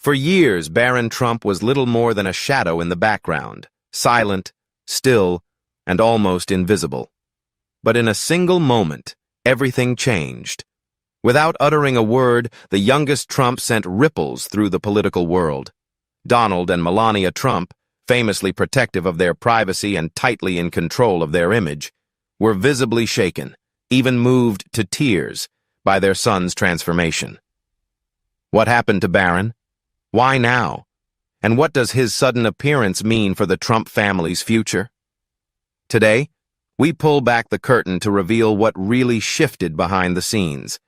For years, Barron Trump was little more than a shadow in the background, silent, still, and almost invisible. But in a single moment, everything changed. Without uttering a word, the youngest Trump sent ripples through the political world. Donald and Melania Trump, famously protective of their privacy and tightly in control of their image, were visibly shaken, even moved to tears, by their son's transformation. What happened to Barron? Why now? And what does his sudden appearance mean for the Trump family's future? Today, we pull back the curtain to reveal what really shifted behind the scenes,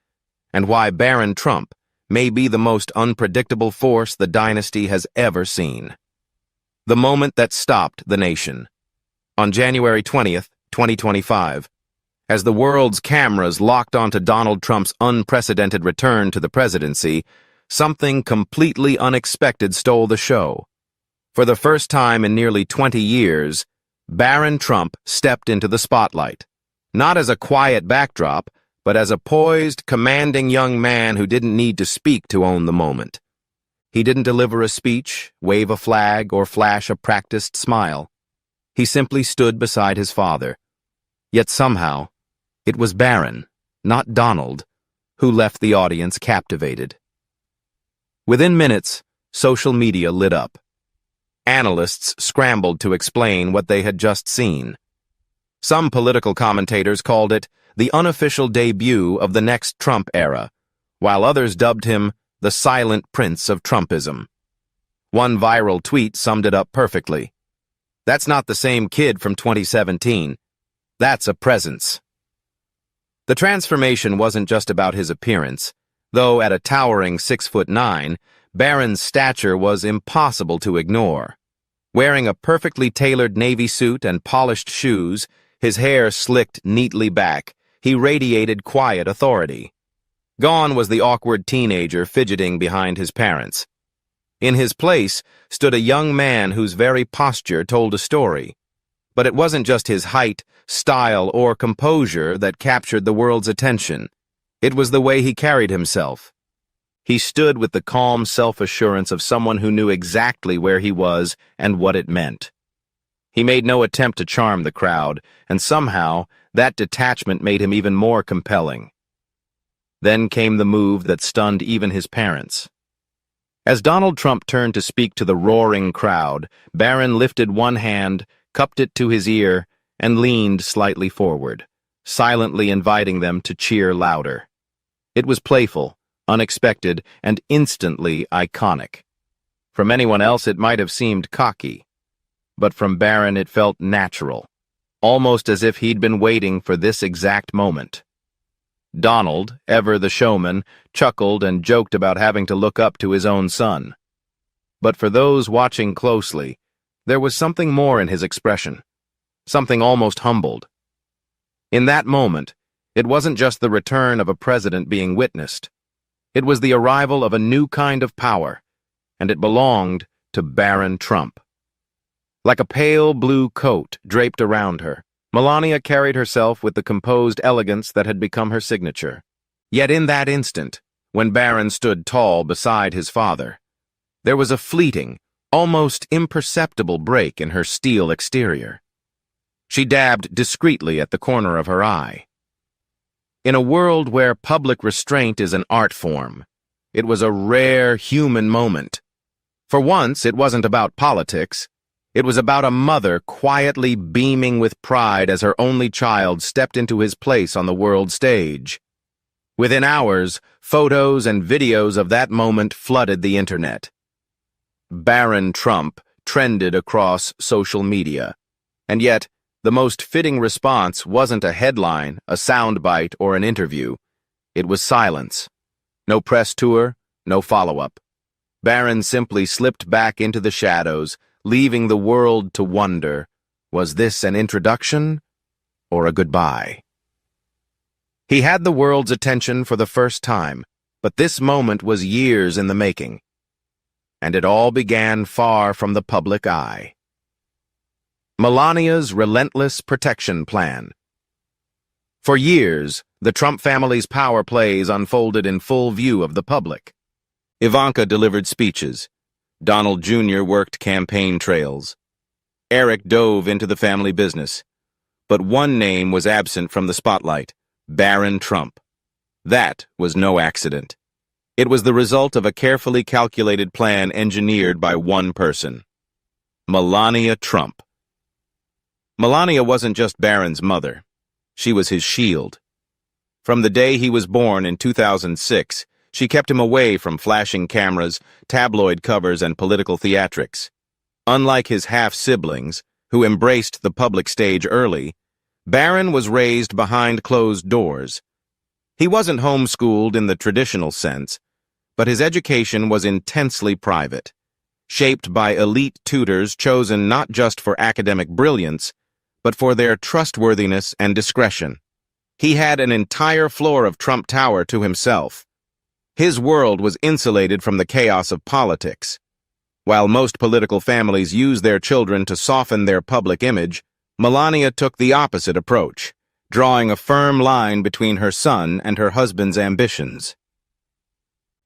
and why Barron Trump may be the most unpredictable force the dynasty has ever seen. The moment that stopped the nation. On January 20th, 2025, as the world's cameras locked onto Donald Trump's unprecedented return to the presidency, something completely unexpected stole the show. For the first time in nearly 20 years, Barron Trump stepped into the spotlight, not as a quiet backdrop, but as a poised, commanding young man who didn't need to speak to own the moment. He didn't deliver a speech, wave a flag, or flash a practiced smile. He simply stood beside his father. Yet somehow, it was Barron, not Donald, who left the audience captivated. Within minutes, social media lit up. Analysts scrambled to explain what they had just seen. Some political commentators called it the unofficial debut of the next Trump era, while others dubbed him the silent prince of Trumpism. One viral tweet summed it up perfectly. That's not the same kid from 2017. That's a presence. The transformation wasn't just about his appearance, though at a towering 6'9", Barron's stature was impossible to ignore. Wearing a perfectly tailored navy suit and polished shoes, his hair slicked neatly back, he radiated quiet authority. Gone was the awkward teenager fidgeting behind his parents. In his place stood a young man whose very posture told a story. But it wasn't just his height, style, or composure that captured the world's attention. It was the way he carried himself. He stood with the calm self-assurance of someone who knew exactly where he was and what it meant. He made no attempt to charm the crowd, and somehow that detachment made him even more compelling. Then came the move that stunned even his parents. As Donald Trump turned to speak to the roaring crowd, Barron lifted one hand, cupped it to his ear, and leaned slightly forward, silently inviting them to cheer louder. It was playful, unexpected, and instantly iconic. From anyone else it might have seemed cocky, but from Barron it felt natural, almost as if he'd been waiting for this exact moment. Donald, ever the showman, chuckled and joked about having to look up to his own son. But for those watching closely, there was something more in his expression, something almost humbled. In that moment, it wasn't just the return of a president being witnessed. It was the arrival of a new kind of power, and it belonged to Barron Trump. Like a pale blue coat draped around her, Melania carried herself with the composed elegance that had become her signature. Yet in that instant, when Barron stood tall beside his father, there was a fleeting, almost imperceptible break in her steel exterior. She dabbed discreetly at the corner of her eye. In a world where public restraint is an art form, it was a rare human moment. For once, it wasn't about politics. It was about a mother quietly beaming with pride as her only child stepped into his place on the world stage. Within hours, photos and videos of that moment flooded the internet. Barron Trump trended across social media, and yet the most fitting response wasn't a headline, a soundbite, or an interview. It was silence. No press tour, no follow-up. Barron simply slipped back into the shadows, leaving the world to wonder, was this an introduction or a goodbye? He had the world's attention for the first time, but this moment was years in the making. And it all began far from the public eye. Melania's relentless protection plan. For years, the Trump family's power plays unfolded in full view of the public. Ivanka delivered speeches. Donald Jr. worked campaign trails. Eric dove into the family business. But one name was absent from the spotlight: Barron Trump. That was no accident. It was the result of a carefully calculated plan engineered by one person: Melania Trump. Melania wasn't just Barron's mother. She was his shield. From the day he was born in 2006, she kept him away from flashing cameras, tabloid covers, and political theatrics. Unlike his half-siblings, who embraced the public stage early, Barron was raised behind closed doors. He wasn't homeschooled in the traditional sense, but his education was intensely private, shaped by elite tutors chosen not just for academic brilliance, but for their trustworthiness and discretion. He had an entire floor of Trump Tower to himself. His world was insulated from the chaos of politics. While most political families use their children to soften their public image, Melania took the opposite approach, drawing a firm line between her son and her husband's ambitions.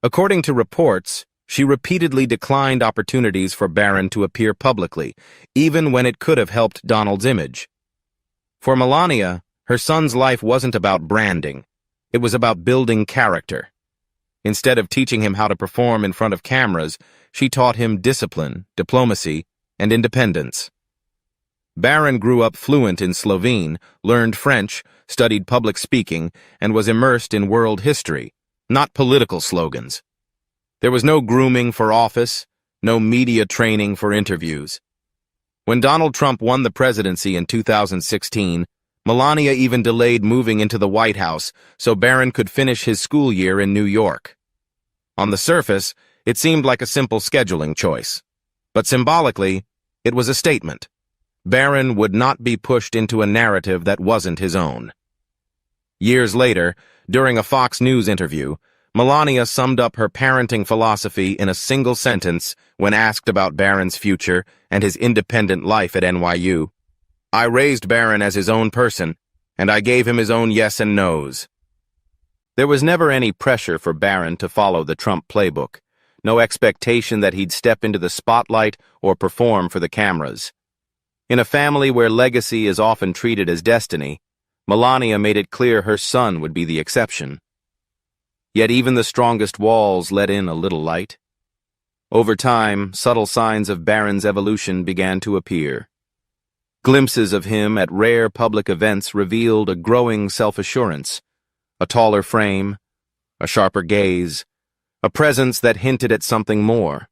According to reports, she repeatedly declined opportunities for Barron to appear publicly, even when it could have helped Donald's image. For Melania, her son's life wasn't about branding. It was about building character. Instead of teaching him how to perform in front of cameras, she taught him discipline, diplomacy, and independence. Barron grew up fluent in Slovene, learned French, studied public speaking, and was immersed in world history, not political slogans. There was no grooming for office, no media training for interviews. When Donald Trump won the presidency in 2016, Melania even delayed moving into the White House so Barron could finish his school year in New York. On the surface, it seemed like a simple scheduling choice. But symbolically, it was a statement. Barron would not be pushed into a narrative that wasn't his own. Years later, during a Fox News interview, Melania summed up her parenting philosophy in a single sentence when asked about Barron's future and his independent life at NYU. "I raised Barron as his own person, and I gave him his own yes and no's." There was never any pressure for Barron to follow the Trump playbook, no expectation that he'd step into the spotlight or perform for the cameras. In a family where legacy is often treated as destiny, Melania made it clear her son would be the exception. Yet even the strongest walls let in a little light. Over time, subtle signs of Barron's evolution began to appear. Glimpses of him at rare public events revealed a growing self-assurance, a taller frame, a sharper gaze, a presence that hinted at something more.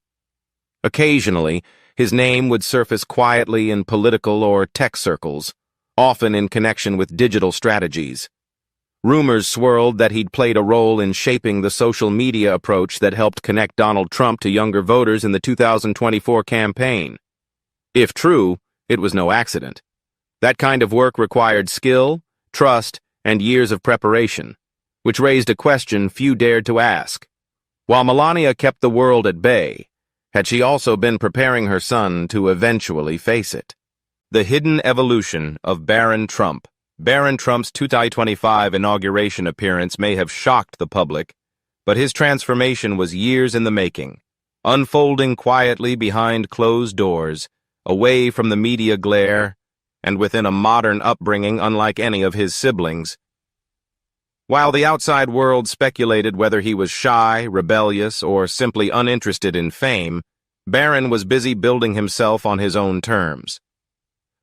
Occasionally, his name would surface quietly in political or tech circles, often in connection with digital strategies. Rumors swirled that he'd played a role in shaping the social media approach that helped connect Donald Trump to younger voters in the 2024 campaign. If true, it was no accident. That kind of work required skill, trust, and years of preparation, which raised a question few dared to ask. While Melania kept the world at bay, had she also been preparing her son to eventually face it? The hidden evolution of Barron Trump. Barron Trump's 2025 inauguration appearance may have shocked the public, but his transformation was years in the making, unfolding quietly behind closed doors, away from the media glare, and within a modern upbringing unlike any of his siblings. While the outside world speculated whether he was shy, rebellious, or simply uninterested in fame, Barron was busy building himself on his own terms.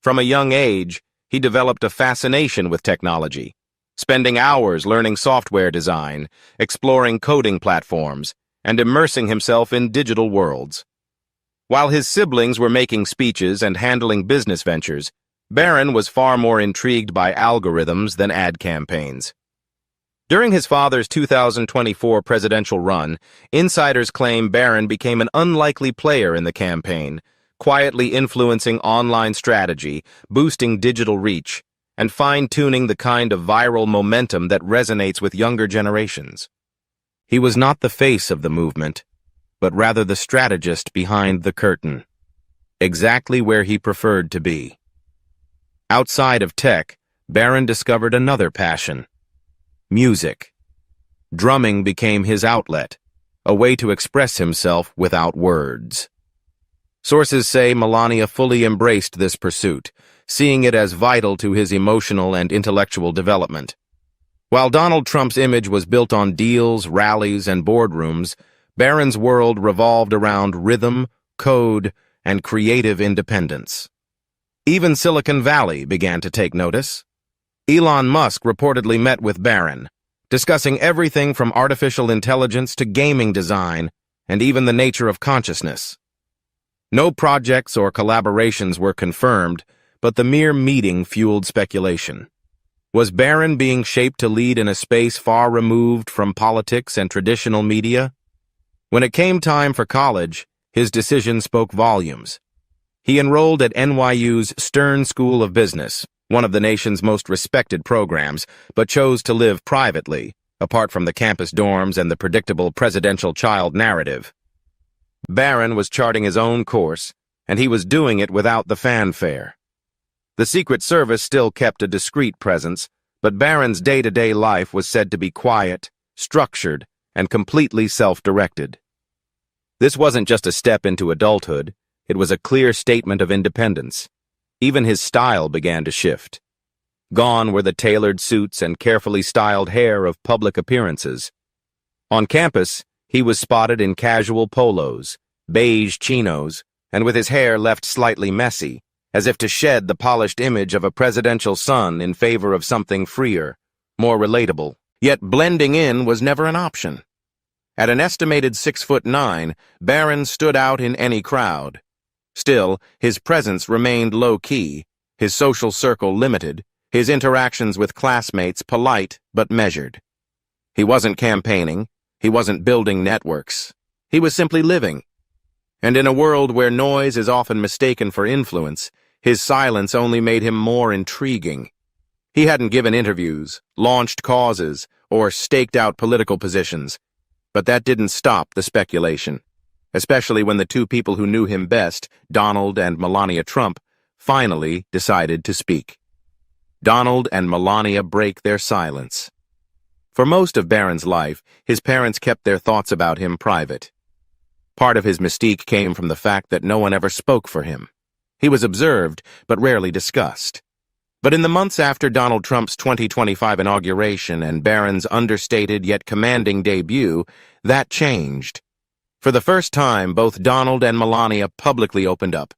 From a young age, he developed a fascination with technology, spending hours learning software design, exploring coding platforms, and immersing himself in digital worlds. While his siblings were making speeches and handling business ventures, Barron was far more intrigued by algorithms than ad campaigns. During his father's 2024 presidential run, insiders claim Barron became an unlikely player in the campaign, quietly influencing online strategy, boosting digital reach, and fine-tuning the kind of viral momentum that resonates with younger generations. He was not the face of the movement, but rather the strategist behind the curtain, exactly where he preferred to be. Outside of tech, Barron discovered another passion: music. Drumming became his outlet, a way to express himself without words. Sources say Melania fully embraced this pursuit, seeing it as vital to his emotional and intellectual development. While Donald Trump's image was built on deals, rallies, and boardrooms, Barron's world revolved around rhythm, code, and creative independence. Even Silicon Valley began to take notice. Elon Musk reportedly met with Barron, discussing everything from artificial intelligence to gaming design, and even the nature of consciousness. No projects or collaborations were confirmed, but the mere meeting fueled speculation. Was Barron being shaped to lead in a space far removed from politics and traditional media? When it came time for college, his decision spoke volumes. He enrolled at NYU's Stern School of Business, one of the nation's most respected programs, but chose to live privately, apart from the campus dorms and the predictable presidential child narrative. Barron was charting his own course, and he was doing it without the fanfare. The Secret Service still kept a discreet presence, but Barron's day-to-day life was said to be quiet, structured, and completely self-directed. This wasn't just a step into adulthood, it was a clear statement of independence. Even his style began to shift. Gone were the tailored suits and carefully styled hair of public appearances. On campus, he was spotted in casual polos, beige chinos, and with his hair left slightly messy, as if to shed the polished image of a presidential son in favor of something freer, more relatable. Yet blending in was never an option. At an estimated 6'9", Barron stood out in any crowd. Still, his presence remained low-key, his social circle limited, his interactions with classmates polite but measured. He wasn't campaigning, he wasn't building networks. He was simply living. And in a world where noise is often mistaken for influence, his silence only made him more intriguing. He hadn't given interviews, launched causes, or staked out political positions. But that didn't stop the speculation, especially when the two people who knew him best, Donald and Melania Trump, finally decided to speak. Donald and Melania break their silence. For most of Barron's life, his parents kept their thoughts about him private. Part of his mystique came from the fact that no one ever spoke for him. He was observed, but rarely discussed. But in the months after Donald Trump's 2025 inauguration and Barron's understated yet commanding debut, that changed. For the first time, both Donald and Melania publicly opened up,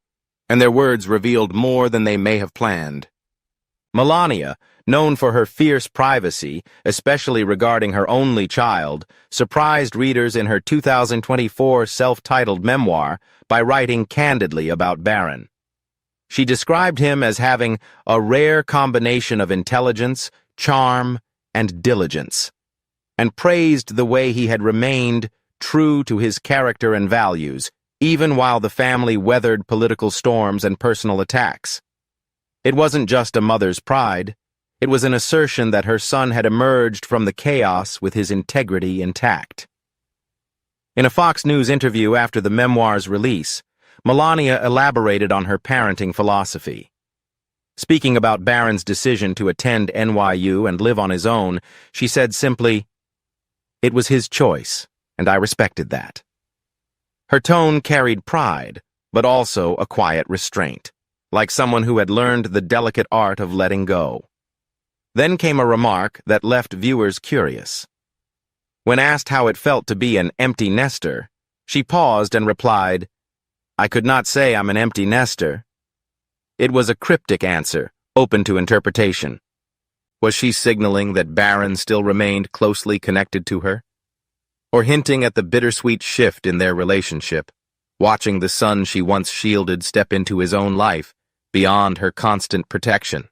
and their words revealed more than they may have planned. Melania, known for her fierce privacy, especially regarding her only child, surprised readers in her 2024 self-titled memoir by writing candidly about Barron. She described him as having a rare combination of intelligence, charm, and diligence, and praised the way he had remained true to his character and values, even while the family weathered political storms and personal attacks. It wasn't just a mother's pride. It was an assertion that her son had emerged from the chaos with his integrity intact. In a Fox News interview after the memoir's release, Melania elaborated on her parenting philosophy. Speaking about Barron's decision to attend NYU and live on his own, she said simply, "It was his choice, and I respected that." Her tone carried pride, but also a quiet restraint, like someone who had learned the delicate art of letting go. Then came a remark that left viewers curious. When asked how it felt to be an empty nester, she paused and replied, "I could not say I'm an empty nester." It was a cryptic answer, open to interpretation. Was she signaling that Barron still remained closely connected to her? Or hinting at the bittersweet shift in their relationship, watching the son she once shielded step into his own life, beyond her constant protection?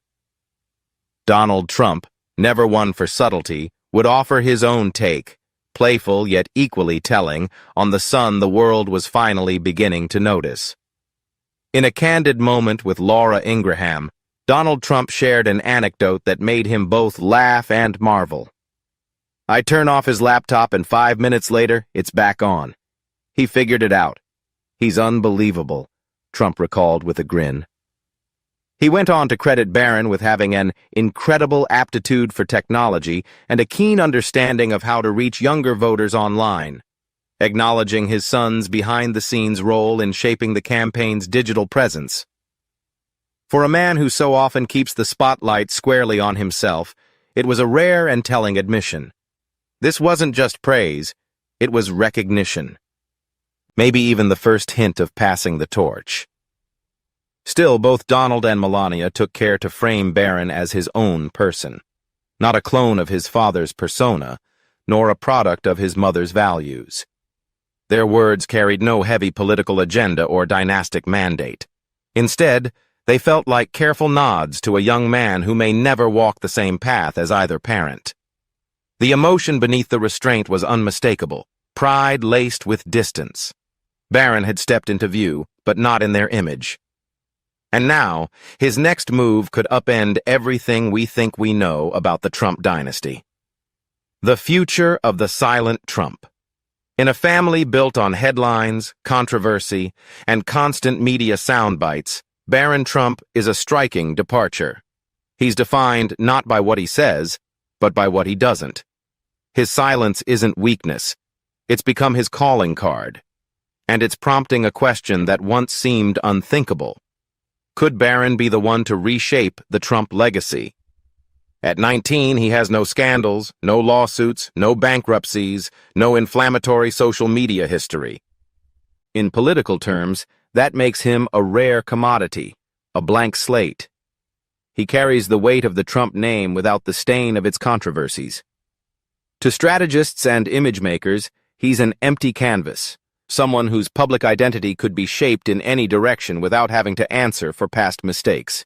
Donald Trump, never one for subtlety, would offer his own take, playful yet equally telling, on the son the world was finally beginning to notice. In a candid moment with Laura Ingraham, Donald Trump shared an anecdote that made him both laugh and marvel. "I turn off his laptop and 5 minutes later, it's back on. He figured it out. He's unbelievable," Trump recalled with a grin. He went on to credit Barron with having an incredible aptitude for technology and a keen understanding of how to reach younger voters online. acknowledging his son's behind-the-scenes role in shaping the campaign's digital presence. For a man who so often keeps the spotlight squarely on himself, it was a rare and telling admission. This wasn't just praise, it was recognition. Maybe even the first hint of passing the torch. Still, both Donald and Melania took care to frame Barron as his own person, not a clone of his father's persona, nor a product of his mother's values. Their words carried no heavy political agenda or dynastic mandate. Instead, they felt like careful nods to a young man who may never walk the same path as either parent. The emotion beneath the restraint was unmistakable, pride laced with distance. Barron had stepped into view, but not in their image. And now, his next move could upend everything we think we know about the Trump dynasty. The future of the silent Trump. In a family built on headlines, controversy, and constant media soundbites, Barron Trump is a striking departure. He's defined not by what he says, but by what he doesn't. His silence isn't weakness. It's become his calling card. And it's prompting a question that once seemed unthinkable. Could Barron be the one to reshape the Trump legacy? At 19, he has no scandals, no lawsuits, no bankruptcies, no inflammatory social media history. In political terms, that makes him a rare commodity, a blank slate. He carries the weight of the Trump name without the stain of its controversies. To strategists and image makers, he's an empty canvas, someone whose public identity could be shaped in any direction without having to answer for past mistakes.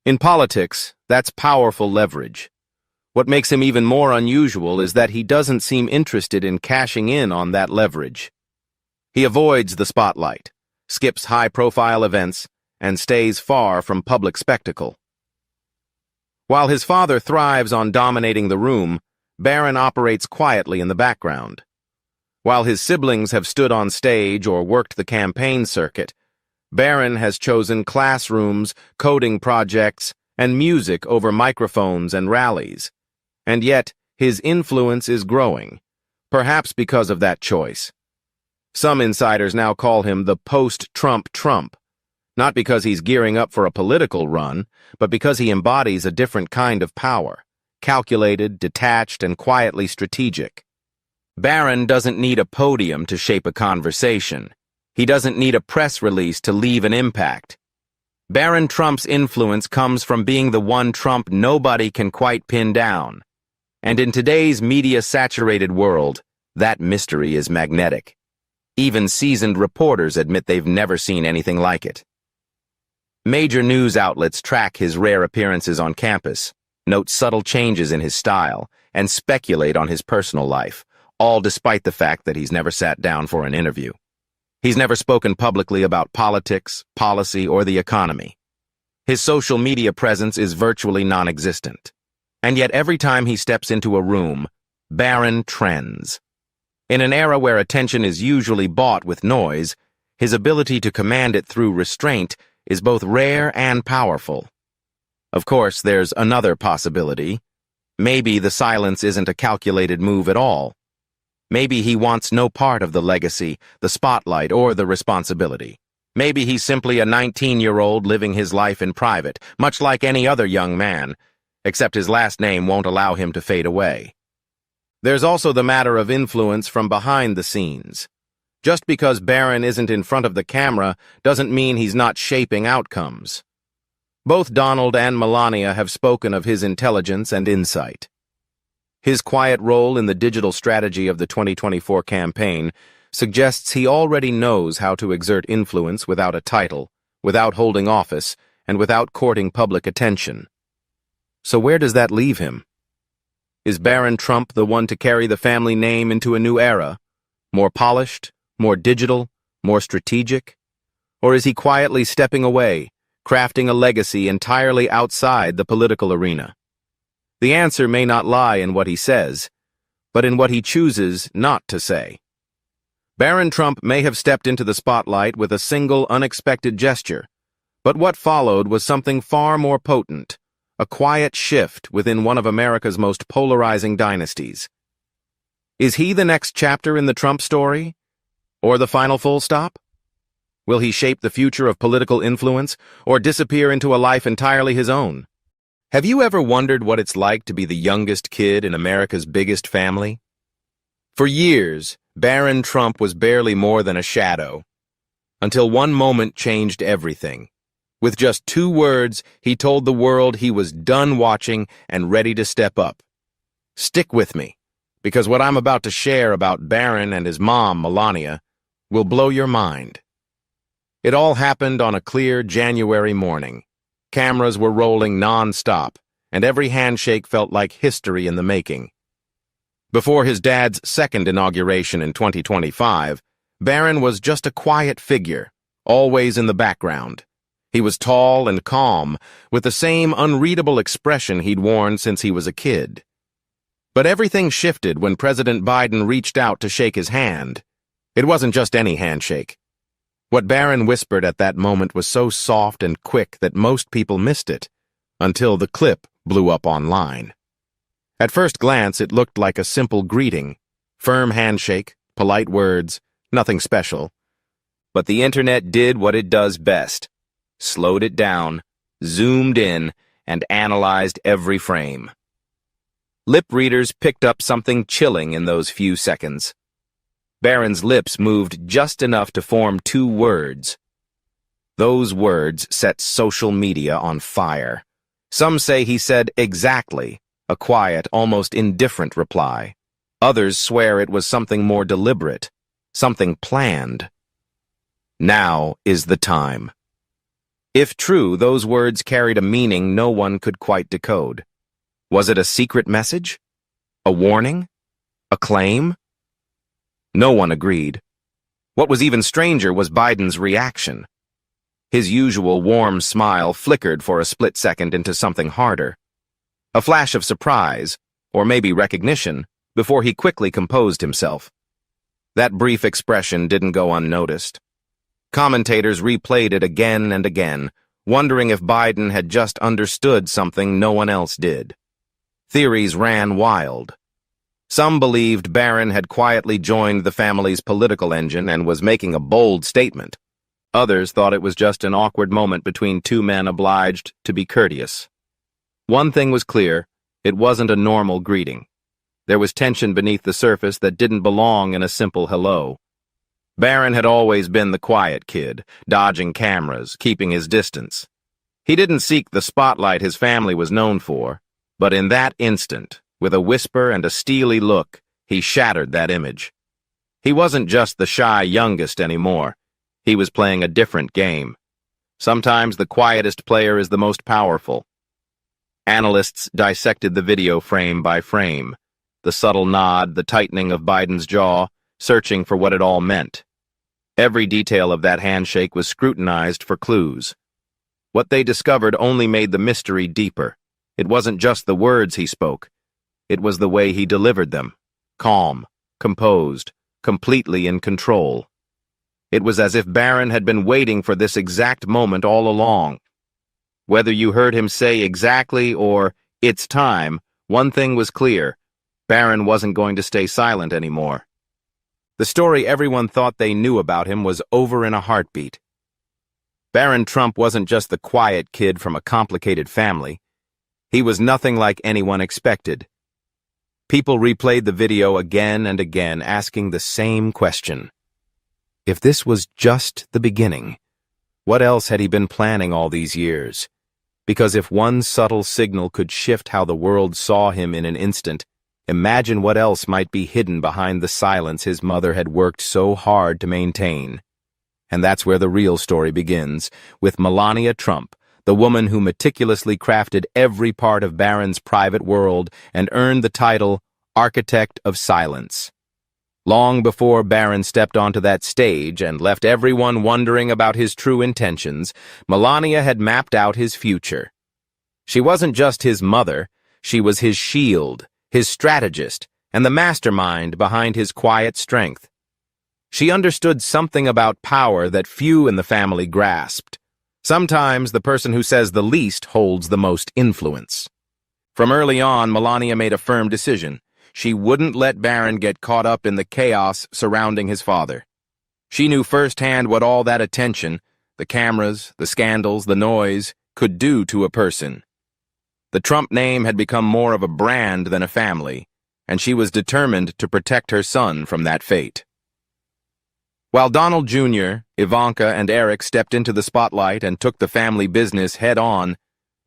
In politics, that's powerful leverage. What makes him even more unusual is that he doesn't seem interested in cashing in on that leverage. He avoids the spotlight, skips high-profile events, and stays far from public spectacle. While his father thrives on dominating the room, Barron operates quietly in the background. While his siblings have stood on stage or worked the campaign circuit, Barron has chosen classrooms, coding projects, and music over microphones and rallies. And yet, his influence is growing, perhaps because of that choice. Some insiders now call him the post-Trump Trump, not because he's gearing up for a political run, but because he embodies a different kind of power, calculated, detached, and quietly strategic. Barron doesn't need a podium to shape a conversation. He doesn't need a press release to leave an impact. Barron Trump's influence comes from being the one Trump nobody can quite pin down. And in today's media-saturated world, that mystery is magnetic. Even seasoned reporters admit they've never seen anything like it. Major news outlets track his rare appearances on campus, note subtle changes in his style, and speculate on his personal life, all despite the fact that he's never sat down for an interview. He's never spoken publicly about politics, policy, or the economy. His social media presence is virtually non-existent. And yet every time he steps into a room, Barron trends. In an era where attention is usually bought with noise, his ability to command it through restraint is both rare and powerful. Of course, there's another possibility. Maybe the silence isn't a calculated move at all. Maybe he wants no part of the legacy, the spotlight, or the responsibility. Maybe he's simply a 19-year-old living his life in private, much like any other young man, except his last name won't allow him to fade away. There's also the matter of influence from behind the scenes. Just because Barron isn't in front of the camera doesn't mean he's not shaping outcomes. Both Donald and Melania have spoken of his intelligence and insight. His quiet role in the digital strategy of the 2024 campaign suggests he already knows how to exert influence without a title, without holding office, and without courting public attention. So where does that leave him? Is Barron Trump the one to carry the family name into a new era? More polished, more digital, more strategic? Or is he quietly stepping away, crafting a legacy entirely outside the political arena? The answer may not lie in what he says, but in what he chooses not to say. Barron Trump may have stepped into the spotlight with a single unexpected gesture, but what followed was something far more potent, a quiet shift within one of America's most polarizing dynasties. Is he the next chapter in the Trump story? Or the final full stop? Will he shape the future of political influence, or disappear into a life entirely his own? Have you ever wondered what it's like to be the youngest kid in America's biggest family? For years, Barron Trump was barely more than a shadow, until one moment changed everything. With just 2 words, he told the world he was done watching and ready to step up. Stick with me, because what I'm about to share about Barron and his mom, Melania, will blow your mind. It all happened on a clear January morning. Cameras were rolling non-stop, and every handshake felt like history in the making. Before his dad's second inauguration in 2025, Barron was just a quiet figure, always in the background. He was tall and calm, with the same unreadable expression he'd worn since he was a kid. But everything shifted when President Biden reached out to shake his hand. It wasn't just any handshake. What Barron whispered at that moment was so soft and quick that most people missed it, until the clip blew up online. At first glance, it looked like a simple greeting. Firm handshake, polite words, nothing special. But the internet did what it does best. Slowed it down, zoomed in, and analyzed every frame. Lip readers picked up something chilling in those few seconds. Barron's lips moved just enough to form 2 words. Those words set social media on fire. Some say he said exactly, a quiet, almost indifferent reply. Others swear it was something more deliberate, something planned. Now is the time. If true, those words carried a meaning no one could quite decode. Was it a secret message? A warning? A claim? No one agreed. What was even stranger was Biden's reaction. His usual warm smile flickered for a split second into something harder. A flash of surprise, or maybe recognition, before he quickly composed himself. That brief expression didn't go unnoticed. Commentators replayed it again and again, wondering if Biden had just understood something no one else did. Theories ran wild. Some believed Barron had quietly joined the family's political engine and was making a bold statement. Others thought it was just an awkward moment between 2 men obliged to be courteous. One thing was clear, it wasn't a normal greeting. There was tension beneath the surface that didn't belong in a simple hello. Barron had always been the quiet kid, dodging cameras, keeping his distance. He didn't seek the spotlight his family was known for, but in that instant, with a whisper and a steely look, he shattered that image. He wasn't just the shy youngest anymore. He was playing a different game. Sometimes the quietest player is the most powerful. Analysts dissected the video frame by frame, the subtle nod, the tightening of Biden's jaw, searching for what it all meant. Every detail of that handshake was scrutinized for clues. What they discovered only made the mystery deeper. It wasn't just the words he spoke. It was the way he delivered them. Calm, composed, completely in control. It was as if Barron had been waiting for this exact moment all along. Whether you heard him say exactly or, "It's time," one thing was clear. Barron wasn't going to stay silent anymore. The story everyone thought they knew about him was over in a heartbeat. Barron Trump wasn't just the quiet kid from a complicated family. He was nothing like anyone expected. People replayed the video again and again, asking the same question. If this was just the beginning, what else had he been planning all these years? Because if one subtle signal could shift how the world saw him in an instant, imagine what else might be hidden behind the silence his mother had worked so hard to maintain. And that's where the real story begins, with Melania Trump, the woman who meticulously crafted every part of Barron's private world and earned the title Architect of Silence. Long before Barron stepped onto that stage and left everyone wondering about his true intentions, Melania had mapped out his future. She wasn't just his mother, she was his shield, his strategist, and the mastermind behind his quiet strength. She understood something about power that few in the family grasped. Sometimes the person who says the least holds the most influence. From early on, Melania made a firm decision. she wouldn't let Barron get caught up in the chaos surrounding his father. She knew firsthand what all that attention, the cameras, the scandals, the noise, could do to a person. The Trump name had become more of a brand than a family, and she was determined to protect her son from that fate. While Donald Jr., Ivanka, and Eric stepped into the spotlight and took the family business head-on,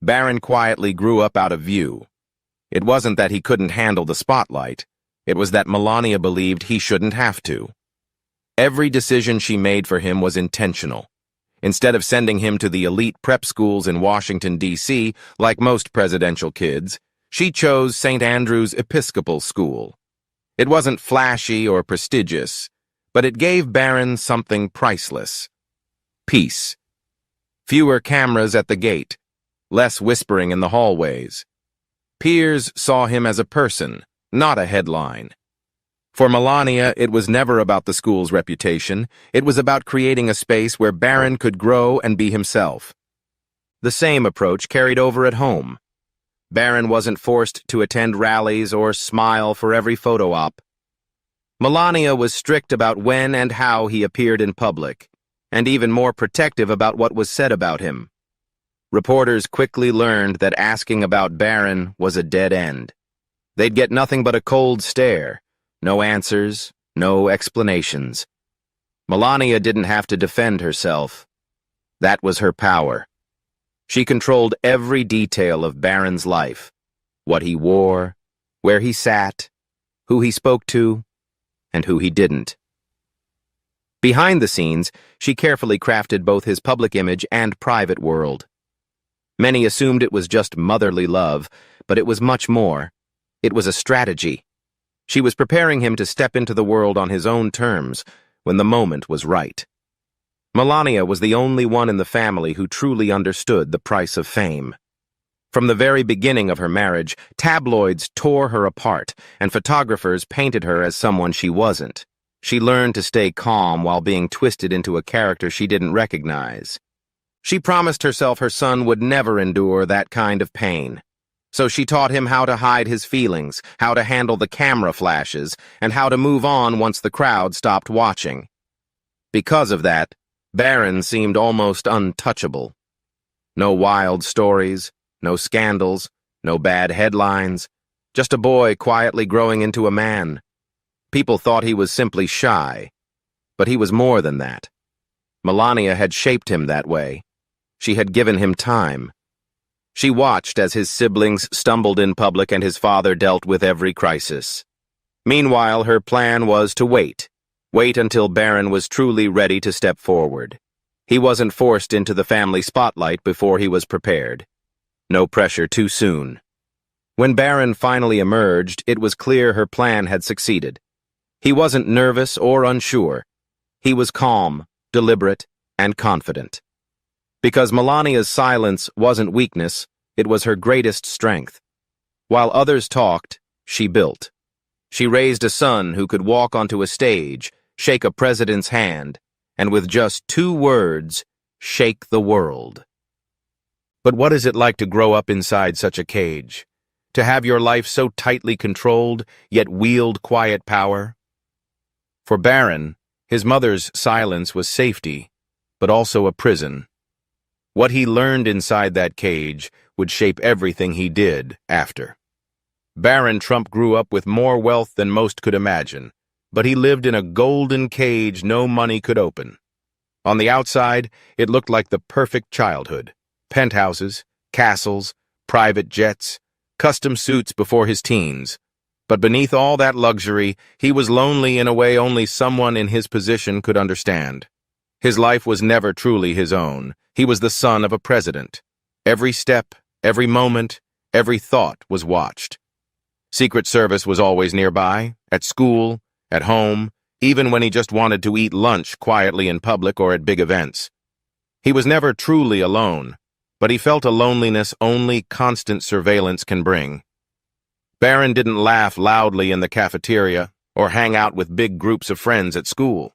Barron quietly grew up out of view. It wasn't that he couldn't handle the spotlight. It was that Melania believed he shouldn't have to. Every decision she made for him was intentional. Instead of sending him to the elite prep schools in Washington, D.C., like most presidential kids, she chose St. Andrew's Episcopal School. It wasn't flashy or prestigious, but it gave Barron something priceless. Peace. Fewer cameras at the gate, less whispering in the hallways. Peers saw him as a person, not a headline. For Melania, it was never about the school's reputation. It was about creating a space where Barron could grow and be himself. The same approach carried over at home. Barron wasn't forced to attend rallies or smile for every photo op. Melania was strict about when and how he appeared in public, and even more protective about what was said about him. Reporters quickly learned that asking about Barron was a dead end. They'd get nothing but a cold stare. No answers, no explanations. Melania didn't have to defend herself. That was her power. She controlled every detail of Barron's life. What he wore, where he sat, who he spoke to, and who he didn't. Behind the scenes, she carefully crafted both his public image and private world. Many assumed it was just motherly love, but it was much more. It was a strategy. She was preparing him to step into the world on his own terms when the moment was right. Melania was the only one in the family who truly understood the price of fame. From the very beginning of her marriage, tabloids tore her apart, and photographers painted her as someone she wasn't. She learned to stay calm while being twisted into a character she didn't recognize. She promised herself her son would never endure that kind of pain. So she taught him how to hide his feelings, how to handle the camera flashes, and how to move on once the crowd stopped watching. Because of that, Barron seemed almost untouchable. No wild stories, no scandals, no bad headlines, just a boy quietly growing into a man. People thought he was simply shy, but he was more than that. Melania had shaped him that way. She had given him time. She watched as his siblings stumbled in public and his father dealt with every crisis. Meanwhile, her plan was to wait until Barron was truly ready to step forward. He wasn't forced into the family spotlight before he was prepared. No pressure too soon. When Barron finally emerged, it was clear her plan had succeeded. He wasn't nervous or unsure. He was calm, deliberate, and confident. Because Melania's silence wasn't weakness, it was her greatest strength. While others talked, she built. She raised a son who could walk onto a stage, shake a president's hand, and with just 2 words, shake the world. But what is it like to grow up inside such a cage? To have your life so tightly controlled, yet wield quiet power? For Barron, his mother's silence was safety, but also a prison. What he learned inside that cage would shape everything he did after. Barron Trump grew up with more wealth than most could imagine, but he lived in a golden cage no money could open. On the outside, it looked like the perfect childhood. Penthouses, castles, private jets, custom suits before his teens. But beneath all that luxury, he was lonely in a way only someone in his position could understand. His life was never truly his own. He was the son of a president. Every step, every moment, every thought was watched. Secret Service was always nearby, at school, at home, even when he just wanted to eat lunch quietly in public or at big events. He was never truly alone, but he felt a loneliness only constant surveillance can bring. Barron didn't laugh loudly in the cafeteria or hang out with big groups of friends at school.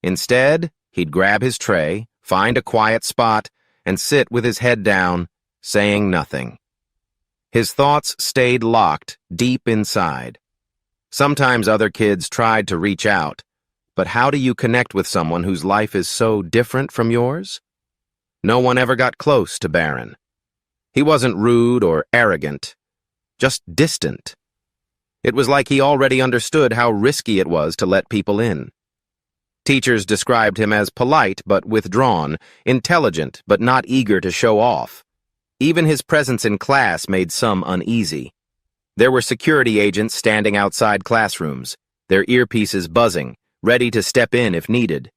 Instead, he'd grab his tray, find a quiet spot, and sit with his head down, saying nothing. His thoughts stayed locked deep inside. Sometimes other kids tried to reach out, but how do you connect with someone whose life is so different from yours? No one ever got close to Barron. He wasn't rude or arrogant, just distant. It was like he already understood how risky it was to let people in. Teachers described him as polite but withdrawn, intelligent but not eager to show off. Even his presence in class made some uneasy. There were security agents standing outside classrooms, their earpieces buzzing, ready to step in if needed.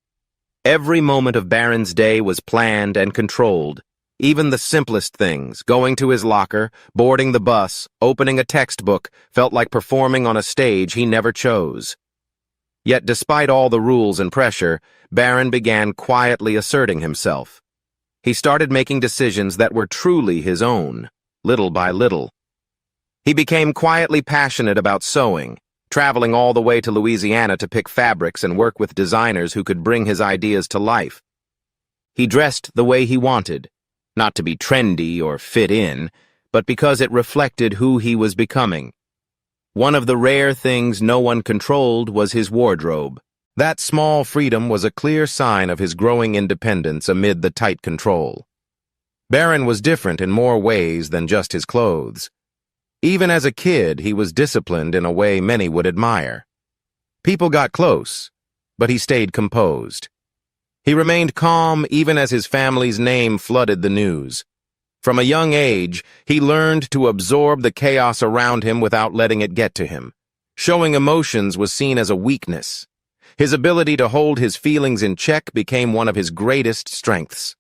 Every moment of Barron's day was planned and controlled. Even the simplest things, going to his locker, boarding the bus, opening a textbook, felt like performing on a stage he never chose. Yet despite all the rules and pressure, Barron began quietly asserting himself. He started making decisions that were truly his own, little by little. He became quietly passionate about sewing, traveling all the way to Louisiana to pick fabrics and work with designers who could bring his ideas to life. He dressed the way he wanted, not to be trendy or fit in, but because it reflected who he was becoming. One of the rare things no one controlled was his wardrobe. That small freedom was a clear sign of his growing independence amid the tight control. Barron was different in more ways than just his clothes. Even as a kid, he was disciplined in a way many would admire. People got close, but he stayed composed. He remained calm even as his family's name flooded the news. From a young age, he learned to absorb the chaos around him without letting it get to him. Showing emotions was seen as a weakness. His ability to hold his feelings in check became one of his greatest strengths.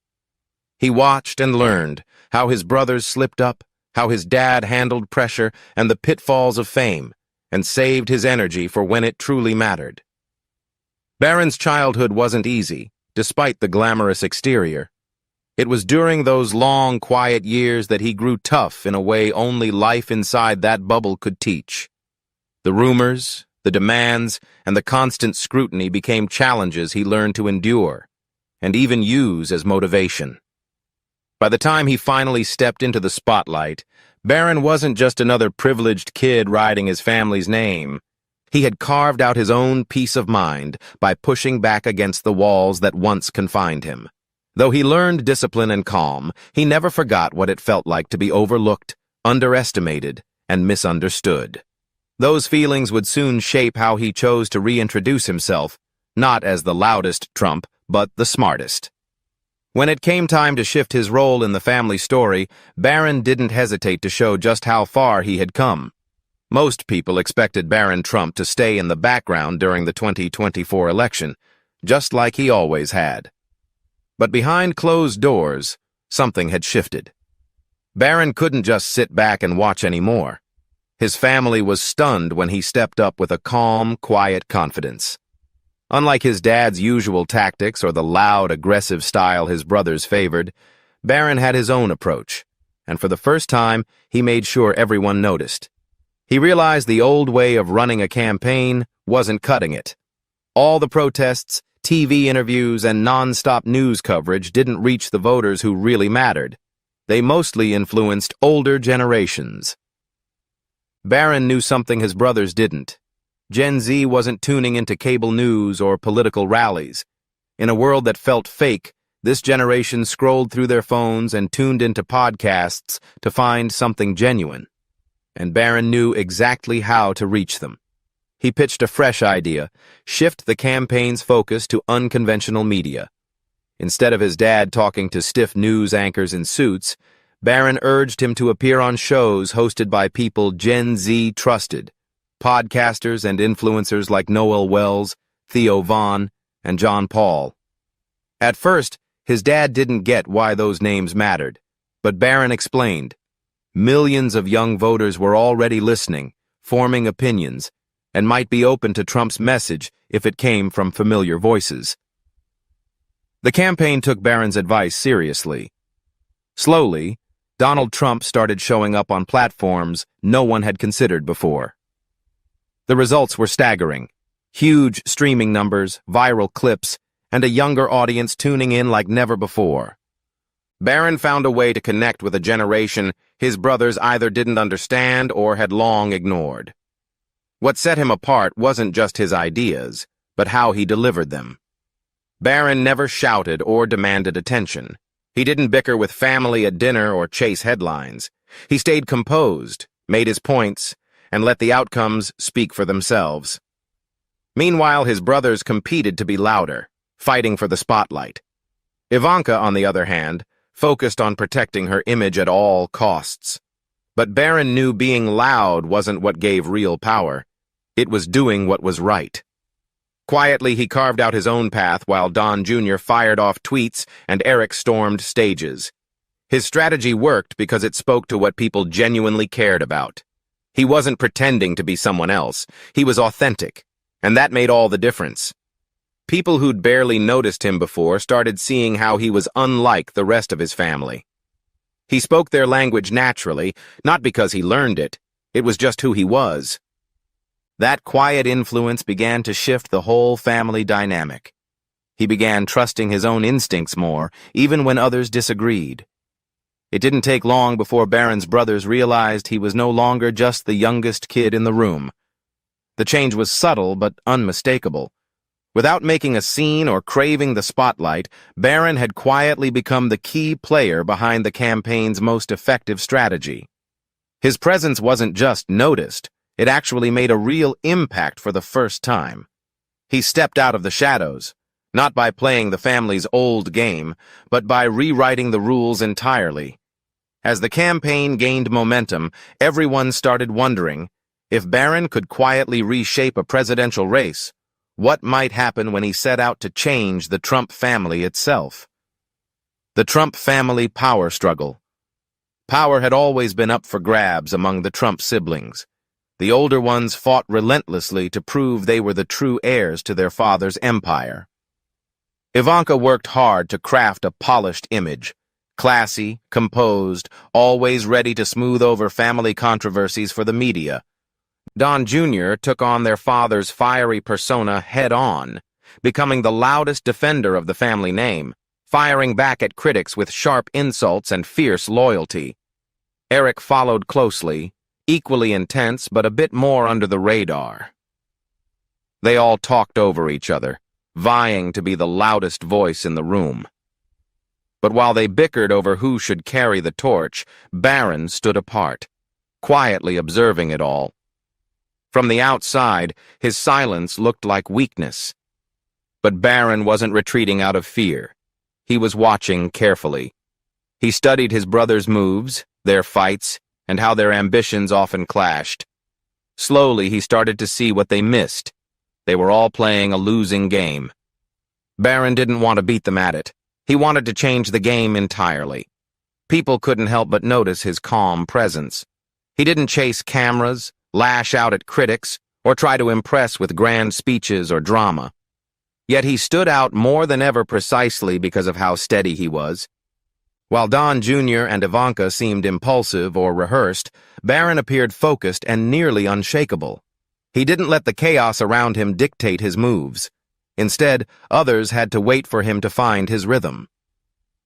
He watched and learned how his brothers slipped up, how his dad handled pressure and the pitfalls of fame, and saved his energy for when it truly mattered. Barron's childhood wasn't easy, despite the glamorous exterior. It was during those long, quiet years that he grew tough in a way only life inside that bubble could teach. The rumors, the demands, and the constant scrutiny became challenges he learned to endure, and even use as motivation. By the time he finally stepped into the spotlight, Barron wasn't just another privileged kid riding his family's name. He had carved out his own peace of mind by pushing back against the walls that once confined him. Though he learned discipline and calm, he never forgot what it felt like to be overlooked, underestimated, and misunderstood. Those feelings would soon shape how he chose to reintroduce himself, not as the loudest Trump, but the smartest. When it came time to shift his role in the family story, Barron didn't hesitate to show just how far he had come. Most people expected Barron Trump to stay in the background during the 2024 election, just like he always had. But behind closed doors, something had shifted. Barron couldn't just sit back and watch anymore. His family was stunned when he stepped up with a calm, quiet confidence. Unlike his dad's usual tactics or the loud, aggressive style his brothers favored, Barron had his own approach, and for the first time, he made sure everyone noticed. He realized the old way of running a campaign wasn't cutting it. All the protests, TV interviews, and non-stop news coverage didn't reach the voters who really mattered. They mostly influenced older generations. Barron knew something his brothers didn't. Gen Z wasn't tuning into cable news or political rallies. In a world that felt fake, this generation scrolled through their phones and tuned into podcasts to find something genuine. And Barron knew exactly how to reach them. He pitched a fresh idea: shift the campaign's focus to unconventional media. Instead of his dad talking to stiff news anchors in suits, Barron urged him to appear on shows hosted by people Gen Z trusted, podcasters and influencers like Noel Wells, Theo Vaughn, and John Paul. At first, his dad didn't get why those names mattered, but Barron explained. Millions of young voters were already listening, forming opinions, and might be open to Trump's message if it came from familiar voices. The campaign took Barron's advice seriously. Slowly, Donald Trump started showing up on platforms no one had considered before. The results were staggering. Huge streaming numbers, viral clips, and a younger audience tuning in like never before. Barron found a way to connect with a generation his brothers either didn't understand or had long ignored. What set him apart wasn't just his ideas, but how he delivered them. Barron never shouted or demanded attention. He didn't bicker with family at dinner or chase headlines. He stayed composed, made his points, and let the outcomes speak for themselves. Meanwhile, his brothers competed to be louder, fighting for the spotlight. Ivanka, on the other hand, focused on protecting her image at all costs. But Barron knew being loud wasn't what gave real power. It was doing what was right. Quietly, he carved out his own path while Don Jr. fired off tweets and Eric stormed stages. His strategy worked because it spoke to what people genuinely cared about. He wasn't pretending to be someone else. He was authentic, and that made all the difference. People who'd barely noticed him before started seeing how he was unlike the rest of his family. He spoke their language naturally, not because he learned it. It was just who he was. That quiet influence began to shift the whole family dynamic. He began trusting his own instincts more, even when others disagreed. It didn't take long before Barron's brothers realized he was no longer just the youngest kid in the room. The change was subtle but unmistakable. Without making a scene or craving the spotlight, Barron had quietly become the key player behind the campaign's most effective strategy. His presence wasn't just noticed, it actually made a real impact for the first time. He stepped out of the shadows, not by playing the family's old game, but by rewriting the rules entirely. As the campaign gained momentum, everyone started wondering, if Barron could quietly reshape a presidential race, what might happen when he set out to change the Trump family itself? The Trump family power struggle. Power had always been up for grabs among the Trump siblings. The older ones fought relentlessly to prove they were the true heirs to their father's empire. Ivanka worked hard to craft a polished image, classy, composed, always ready to smooth over family controversies for the media. Don Jr. took on their father's fiery persona head-on, becoming the loudest defender of the family name, firing back at critics with sharp insults and fierce loyalty. Eric followed closely, equally intense but a bit more under the radar. They all talked over each other, vying to be the loudest voice in the room. But while they bickered over who should carry the torch, Barron stood apart, quietly observing it all. From the outside, his silence looked like weakness. But Barron wasn't retreating out of fear. He was watching carefully. He studied his brothers' moves, their fights, and how their ambitions often clashed. Slowly, he started to see what they missed. They were all playing a losing game. Barron didn't want to beat them at it. He wanted to change the game entirely. People couldn't help but notice his calm presence. He didn't chase cameras, lash out at critics, or try to impress with grand speeches or drama. Yet he stood out more than ever precisely because of how steady he was. While Don Jr. and Ivanka seemed impulsive or rehearsed, Barron appeared focused and nearly unshakable. He didn't let the chaos around him dictate his moves. Instead, others had to wait for him to find his rhythm.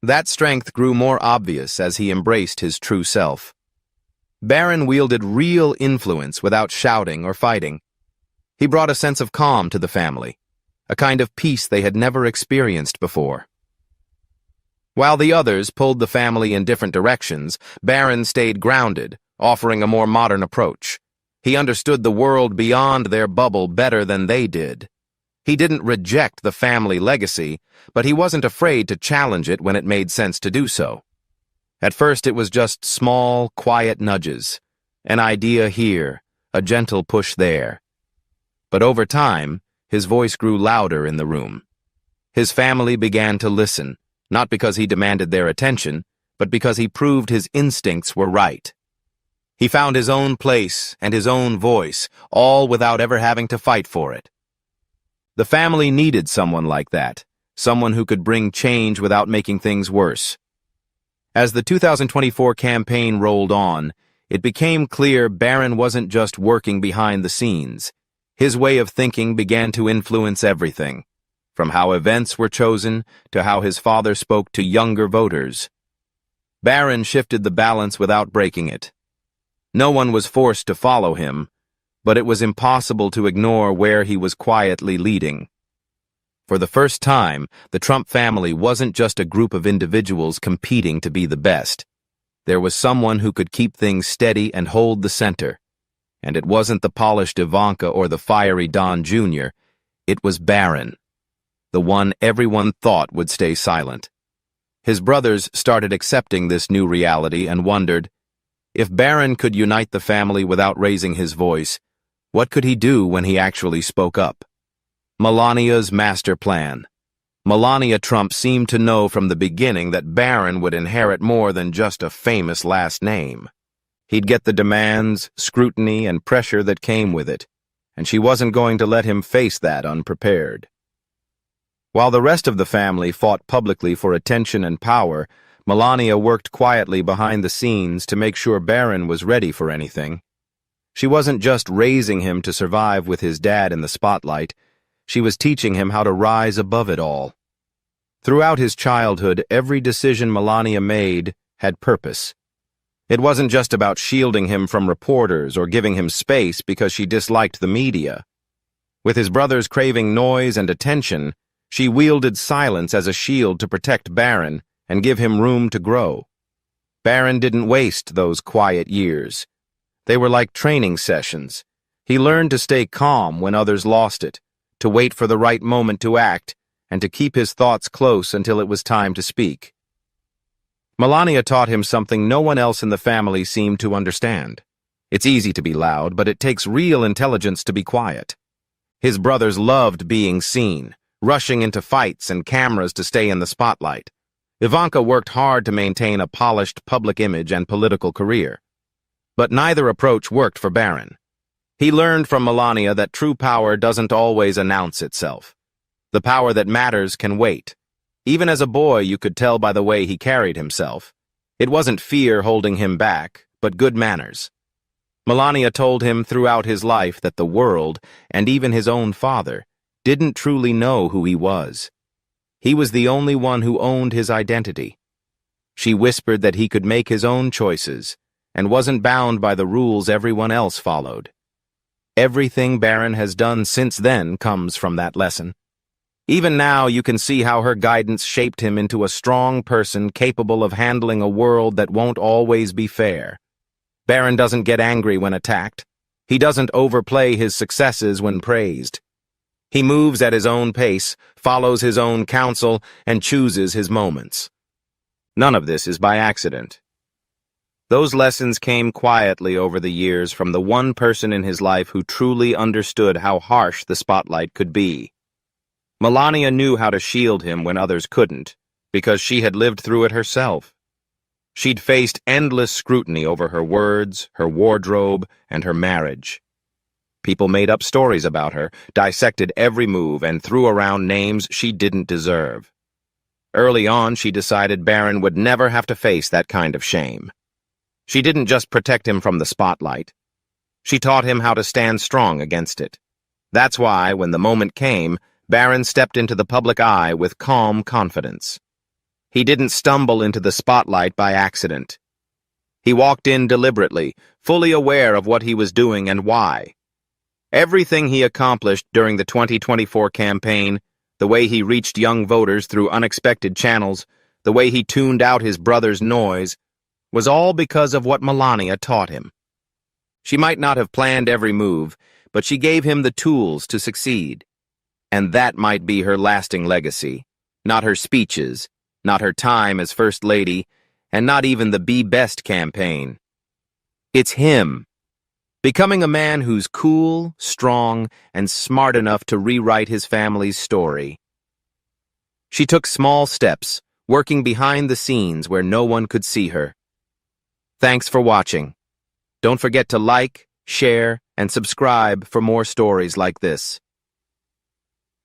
That strength grew more obvious as he embraced his true self. Barron wielded real influence without shouting or fighting. He brought a sense of calm to the family, a kind of peace they had never experienced before. While the others pulled the family in different directions, Barron stayed grounded, offering a more modern approach. He understood the world beyond their bubble better than they did. He didn't reject the family legacy, but he wasn't afraid to challenge it when it made sense to do so. At first it was just small, quiet nudges, an idea here, a gentle push there. But over time, his voice grew louder in the room. His family began to listen, not because he demanded their attention, but because he proved his instincts were right. He found his own place and his own voice, all without ever having to fight for it. The family needed someone like that, someone who could bring change without making things worse. As the 2024 campaign rolled on, it became clear Barron wasn't just working behind the scenes. His way of thinking began to influence everything, from how events were chosen to how his father spoke to younger voters. Barron shifted the balance without breaking it. No one was forced to follow him. but it was impossible to ignore where he was quietly leading. For the first time, the Trump family wasn't just a group of individuals competing to be the best. There was someone who could keep things steady and hold the center. And it wasn't the polished Ivanka or the fiery Don Jr., it was Barron, the one everyone thought would stay silent. His brothers started accepting this new reality and wondered, if Barron could unite the family without raising his voice, what could he do when he actually spoke up? Melania's master plan. Melania Trump seemed to know from the beginning that Barron would inherit more than just a famous last name. He'd get the demands, scrutiny, and pressure that came with it, and she wasn't going to let him face that unprepared. While the rest of the family fought publicly for attention and power, Melania worked quietly behind the scenes to make sure Barron was ready for anything. She wasn't just raising him to survive with his dad in the spotlight, she was teaching him how to rise above it all. Throughout his childhood, every decision Melania made had purpose. It wasn't just about shielding him from reporters or giving him space because she disliked the media. With his brothers craving noise and attention, she wielded silence as a shield to protect Barron and give him room to grow. Barron didn't waste those quiet years. They were like training sessions. He learned to stay calm when others lost it, to wait for the right moment to act, and to keep his thoughts close until it was time to speak. Melania taught him something no one else in the family seemed to understand. It's easy to be loud, but it takes real intelligence to be quiet. His brothers loved being seen, rushing into fights and cameras to stay in the spotlight. Ivanka worked hard to maintain a polished public image and political career. But neither approach worked for Barron. He learned from Melania that true power doesn't always announce itself. The power that matters can wait. Even as a boy, you could tell by the way he carried himself. It wasn't fear holding him back, but good manners. Melania told him throughout his life that the world, and even his own father, didn't truly know who he was. He was the only one who owned his identity. She whispered that he could make his own choices, and wasn't bound by the rules everyone else followed. Everything Barron has done since then comes from that lesson. Even now, you can see how her guidance shaped him into a strong person capable of handling a world that won't always be fair. Barron doesn't get angry when attacked. He doesn't overplay his successes when praised. He moves at his own pace, follows his own counsel, and chooses his moments. None of this is by accident. Those lessons came quietly over the years from the one person in his life who truly understood how harsh the spotlight could be. Melania knew how to shield him when others couldn't, because she had lived through it herself. She'd faced endless scrutiny over her words, her wardrobe, and her marriage. People made up stories about her, dissected every move, and threw around names she didn't deserve. Early on, she decided Barron would never have to face that kind of shame. She didn't just protect him from the spotlight. She taught him how to stand strong against it. That's why, when the moment came, Barron stepped into the public eye with calm confidence. He didn't stumble into the spotlight by accident. He walked in deliberately, fully aware of what he was doing and why. Everything he accomplished during the 2024 campaign, the way he reached young voters through unexpected channels, the way he tuned out his brother's noise, was all because of what Melania taught him. She might not have planned every move, but she gave him the tools to succeed. And that might be her lasting legacy, not her speeches, not her time as First Lady, and not even the Be Best campaign. It's him. Becoming a man who's cool, strong, and smart enough to rewrite his family's story. She took small steps, working behind the scenes where no one could see her. Thanks for watching. Don't forget to like, share, and subscribe for more stories like this.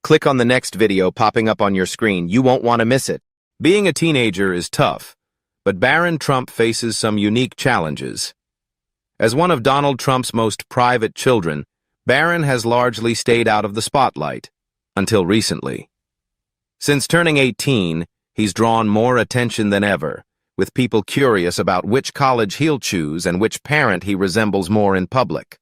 Click on the next video popping up on your screen. You won't want to miss it. Being a teenager is tough, but Barron Trump faces some unique challenges. As one of Donald Trump's most private children, Barron has largely stayed out of the spotlight, until recently. Since turning 18, he's drawn more attention than ever, with people curious about which college he'll choose and which parent he resembles more in public.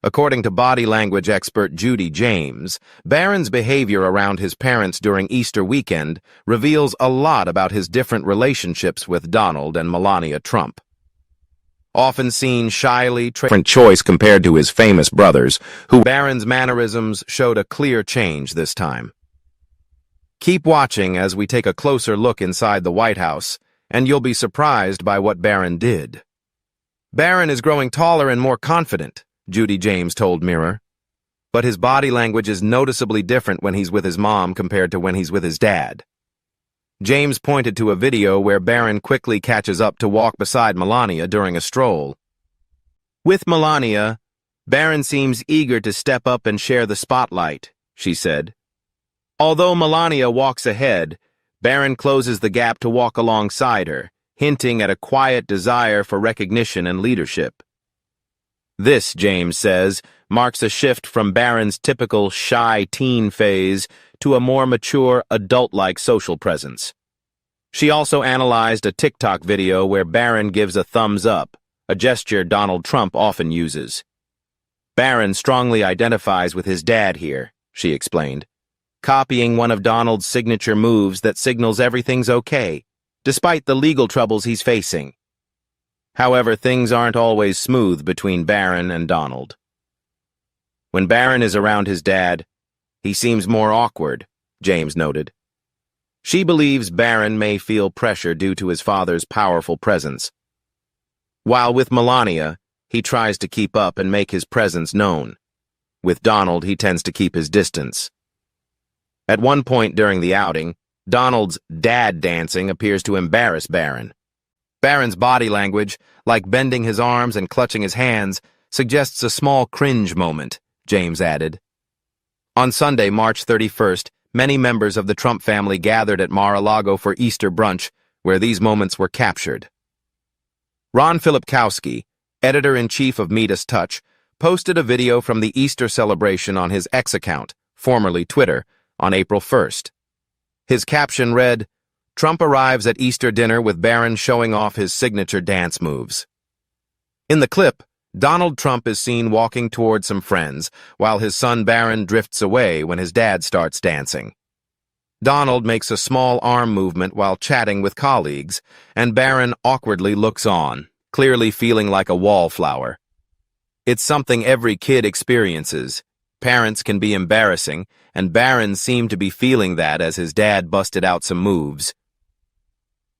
According to body language expert Judy James, Barron's behavior around his parents during Easter weekend reveals a lot about his different relationships with Donald and Melania Trump. Often seen shyly, different choice compared to his famous brothers, who Barron's mannerisms showed a clear change this time. Keep watching as we take a closer look inside the White House, and you'll be surprised by what Barron did. Barron is growing taller and more confident, Judy James told Mirror. But his body language is noticeably different when he's with his mom compared to when he's with his dad. James pointed to a video where Barron quickly catches up to walk beside Melania during a stroll. With Melania, Barron seems eager to step up and share the spotlight, she said. Although Melania walks ahead, Barron closes the gap to walk alongside her, hinting at a quiet desire for recognition and leadership. This, James says, marks a shift from Barron's typical shy teen phase to a more mature, adult-like social presence. She also analyzed a TikTok video where Barron gives a thumbs up, a gesture Donald Trump often uses. Barron strongly identifies with his dad here, she explained, copying one of Donald's signature moves that signals everything's okay, despite the legal troubles he's facing. However, things aren't always smooth between Barron and Donald. When Barron is around his dad, he seems more awkward, James noted. She believes Barron may feel pressure due to his father's powerful presence. While with Melania, he tries to keep up and make his presence known. With Donald, he tends to keep his distance. At one point during the outing, Donald's dad dancing appears to embarrass Barron. Barron's body language, like bending his arms and clutching his hands, suggests a small cringe moment, James added. On Sunday, March 31st, many members of the Trump family gathered at Mar-a-Lago for Easter brunch, where these moments were captured. Ron Filipkowski, editor-in-chief of Midas Touch, posted a video from the Easter celebration on his X account, formerly Twitter, on April 1st. His caption read, "Trump arrives at Easter dinner with Barron showing off his signature dance moves." In the clip, Donald Trump is seen walking toward some friends, while his son Barron drifts away when his dad starts dancing. Donald makes a small arm movement while chatting with colleagues, and Barron awkwardly looks on, clearly feeling like a wallflower. It's something every kid experiences. Parents can be embarrassing, and Barron seemed to be feeling that as his dad busted out some moves.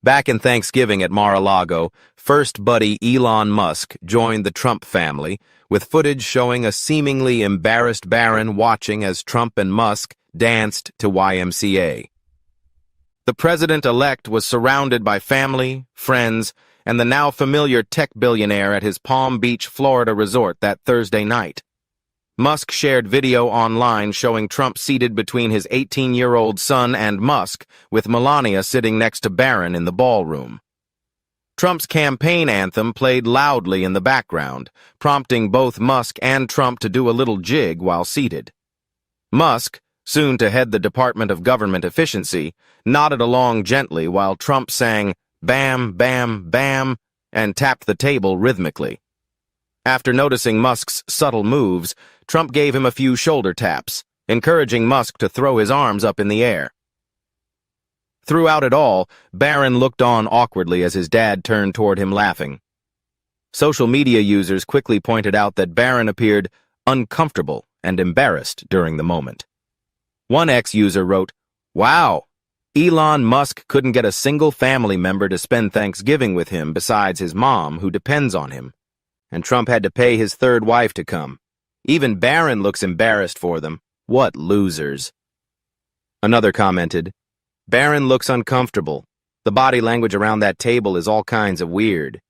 Back in Thanksgiving at Mar-a-Lago, first buddy Elon Musk joined the Trump family, with footage showing a seemingly embarrassed Barron watching as Trump and Musk danced to YMCA. The president-elect was surrounded by family, friends, and the now familiar tech billionaire at his Palm Beach, Florida resort that Thursday night. Musk shared video online showing Trump seated between his 18-year-old son and Musk, with Melania sitting next to Barron in the ballroom. Trump's campaign anthem played loudly in the background, prompting both Musk and Trump to do a little jig while seated. Musk, soon to head the Department of Government Efficiency, nodded along gently while Trump sang "Bam, Bam, Bam" and tapped the table rhythmically. After noticing Musk's subtle moves, Trump gave him a few shoulder taps, encouraging Musk to throw his arms up in the air. Throughout it all, Barron looked on awkwardly as his dad turned toward him laughing. Social media users quickly pointed out that Barron appeared uncomfortable and embarrassed during the moment. One ex-user wrote, "Wow, Elon Musk couldn't get a single family member to spend Thanksgiving with him besides his mom, who depends on him. And Trump had to pay his third wife to come. Even Barron looks embarrassed for them. What losers." Another commented, "Barron looks uncomfortable. The body language around that table is all kinds of weird."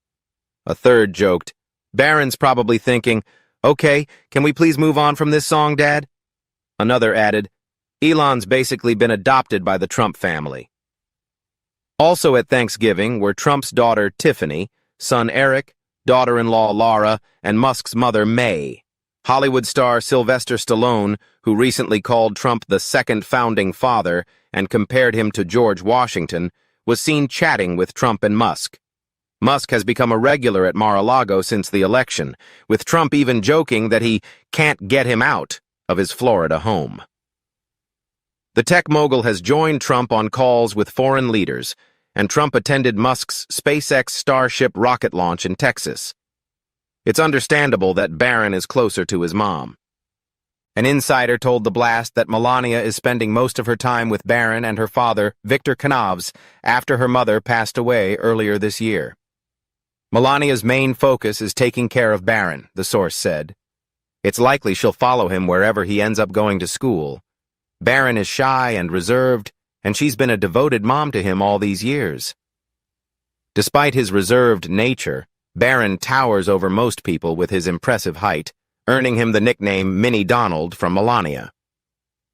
A third joked, "Barron's probably thinking, okay, can we please move on from this song, Dad?" Another added, "Elon's basically been adopted by the Trump family." Also at Thanksgiving were Trump's daughter Tiffany, son Eric, daughter-in-law Laura, and Musk's mother May. Hollywood star Sylvester Stallone, who recently called Trump the second founding father and compared him to George Washington, was seen chatting with Trump and Musk. Musk has become a regular at Mar-a-Lago since the election, with Trump even joking that he can't get him out of his Florida home. The tech mogul has joined Trump on calls with foreign leaders, and Trump attended Musk's SpaceX Starship rocket launch in Texas. It's understandable that Barron is closer to his mom. An insider told The Blast that Melania is spending most of her time with Barron and her father, Victor Knaves, after her mother passed away earlier this year. Melania's main focus is taking care of Barron, the source said. It's likely she'll follow him wherever he ends up going to school. Barron is shy and reserved, and she's been a devoted mom to him all these years. Despite his reserved nature, Barron towers over most people with his impressive height, earning him the nickname Mini Donald from Melania.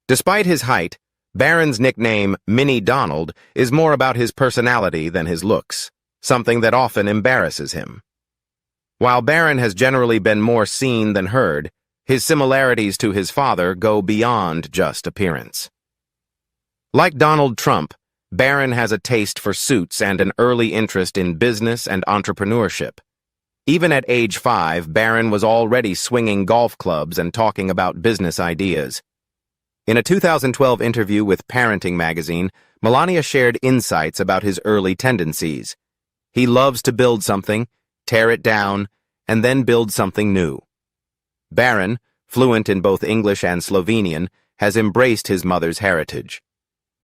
Despite his height, Barron's nickname Mini Donald is more about his personality than his looks, something that often embarrasses him. While Barron has generally been more seen than heard, his similarities to his father go beyond just appearance. Like Donald Trump, Barron has a taste for suits and an early interest in business and entrepreneurship. Even at age 5, Barron was already swinging golf clubs and talking about business ideas. In a 2012 interview with Parenting magazine, Melania shared insights about his early tendencies. He loves to build something, tear it down, and then build something new. Barron, fluent in both English and Slovenian, has embraced his mother's heritage.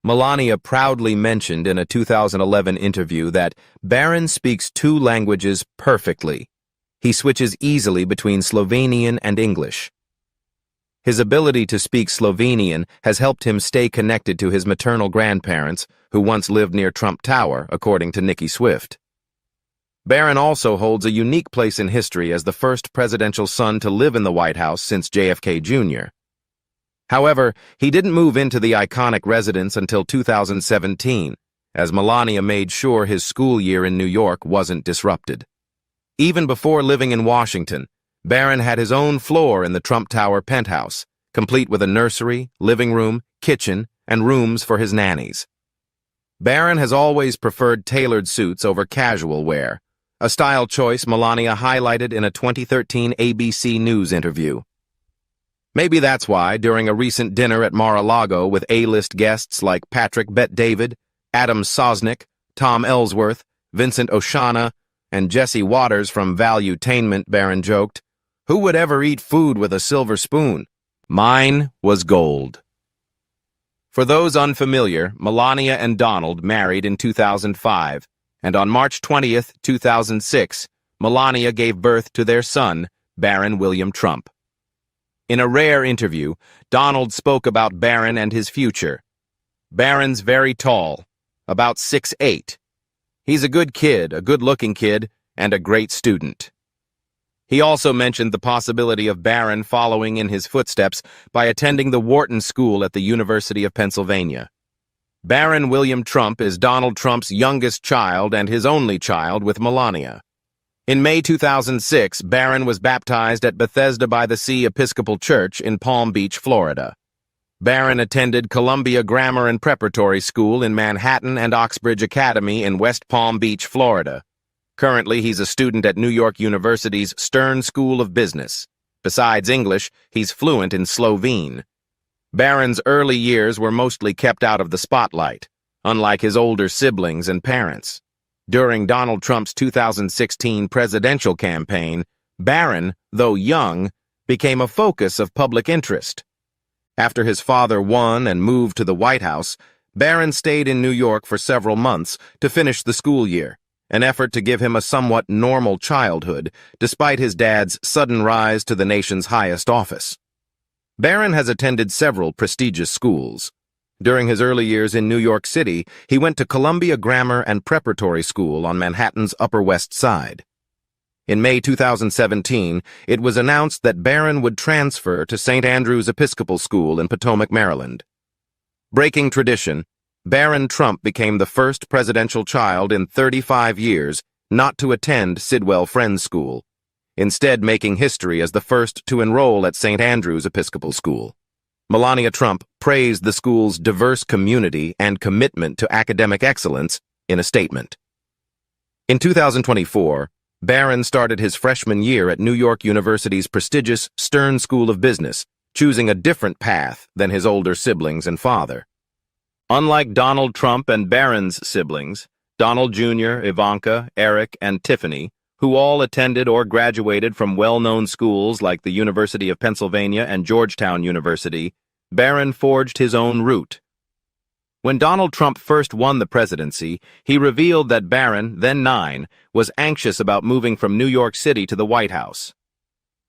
Melania proudly mentioned in a 2011 interview that Barron speaks 2 languages perfectly. He switches easily between Slovenian and English. His ability to speak Slovenian has helped him stay connected to his maternal grandparents, who once lived near Trump Tower, according to Nikki Swift. Barron also holds a unique place in history as the first presidential son to live in the White House since JFK Jr. However, he didn't move into the iconic residence until 2017, as Melania made sure his school year in New York wasn't disrupted. Even before living in Washington, Barron had his own floor in the Trump Tower penthouse, complete with a nursery, living room, kitchen, and rooms for his nannies. Barron has always preferred tailored suits over casual wear, a style choice Melania highlighted in a 2013 ABC News interview. Maybe that's why, during a recent dinner at Mar-a-Lago with A-list guests like Patrick Bet-David, Adam Sosnick, Tom Ellsworth, Vincent Oshana, and Jesse Waters from Valuetainment, Barron joked, "Who would ever eat food with a silver spoon? Mine was gold." For those unfamiliar, Melania and Donald married in 2005, and on March 20th, 2006, Melania gave birth to their son, Barron William Trump. In a rare interview, Donald spoke about Barron and his future. "Barron's very tall, about 6'8". He's a good kid, a good-looking kid, and a great student. He also mentioned the possibility of Barron following in his footsteps by attending the Wharton School at the University of Pennsylvania. Barron William Trump is Donald Trump's youngest child and his only child with Melania. In May 2006, Barron was baptized at Bethesda by the Sea Episcopal Church in Palm Beach, Florida. Barron attended Columbia Grammar and Preparatory School in Manhattan and Oxbridge Academy in West Palm Beach, Florida. Currently, he's a student at New York University's Stern School of Business. Besides English, he's fluent in Slovene. Barron's early years were mostly kept out of the spotlight, unlike his older siblings and parents. During Donald Trump's 2016 presidential campaign, Barron, though young, became a focus of public interest. After his father won and moved to the White House, Barron stayed in New York for several months to finish the school year, an effort to give him a somewhat normal childhood, despite his dad's sudden rise to the nation's highest office. Barron has attended several prestigious schools. During his early years in New York City, he went to Columbia Grammar and Preparatory School on Manhattan's Upper West Side. In May 2017, it was announced that Barron would transfer to St. Andrew's Episcopal School in Potomac, Maryland. Breaking tradition, Barron Trump became the first presidential child in 35 years not to attend Sidwell Friends School, instead making history as the first to enroll at St. Andrew's Episcopal School. Melania Trump praised the school's diverse community and commitment to academic excellence in a statement. In 2024, Barron started his freshman year at New York University's prestigious Stern School of Business, choosing a different path than his older siblings and father. Unlike Donald Trump and Barron's siblings, Donald Jr., Ivanka, Eric, and Tiffany, who all attended or graduated from well-known schools like the University of Pennsylvania and Georgetown University, Barron forged his own route. When Donald Trump first won the presidency, he revealed that Barron, then 9, was anxious about moving from New York City to the White House.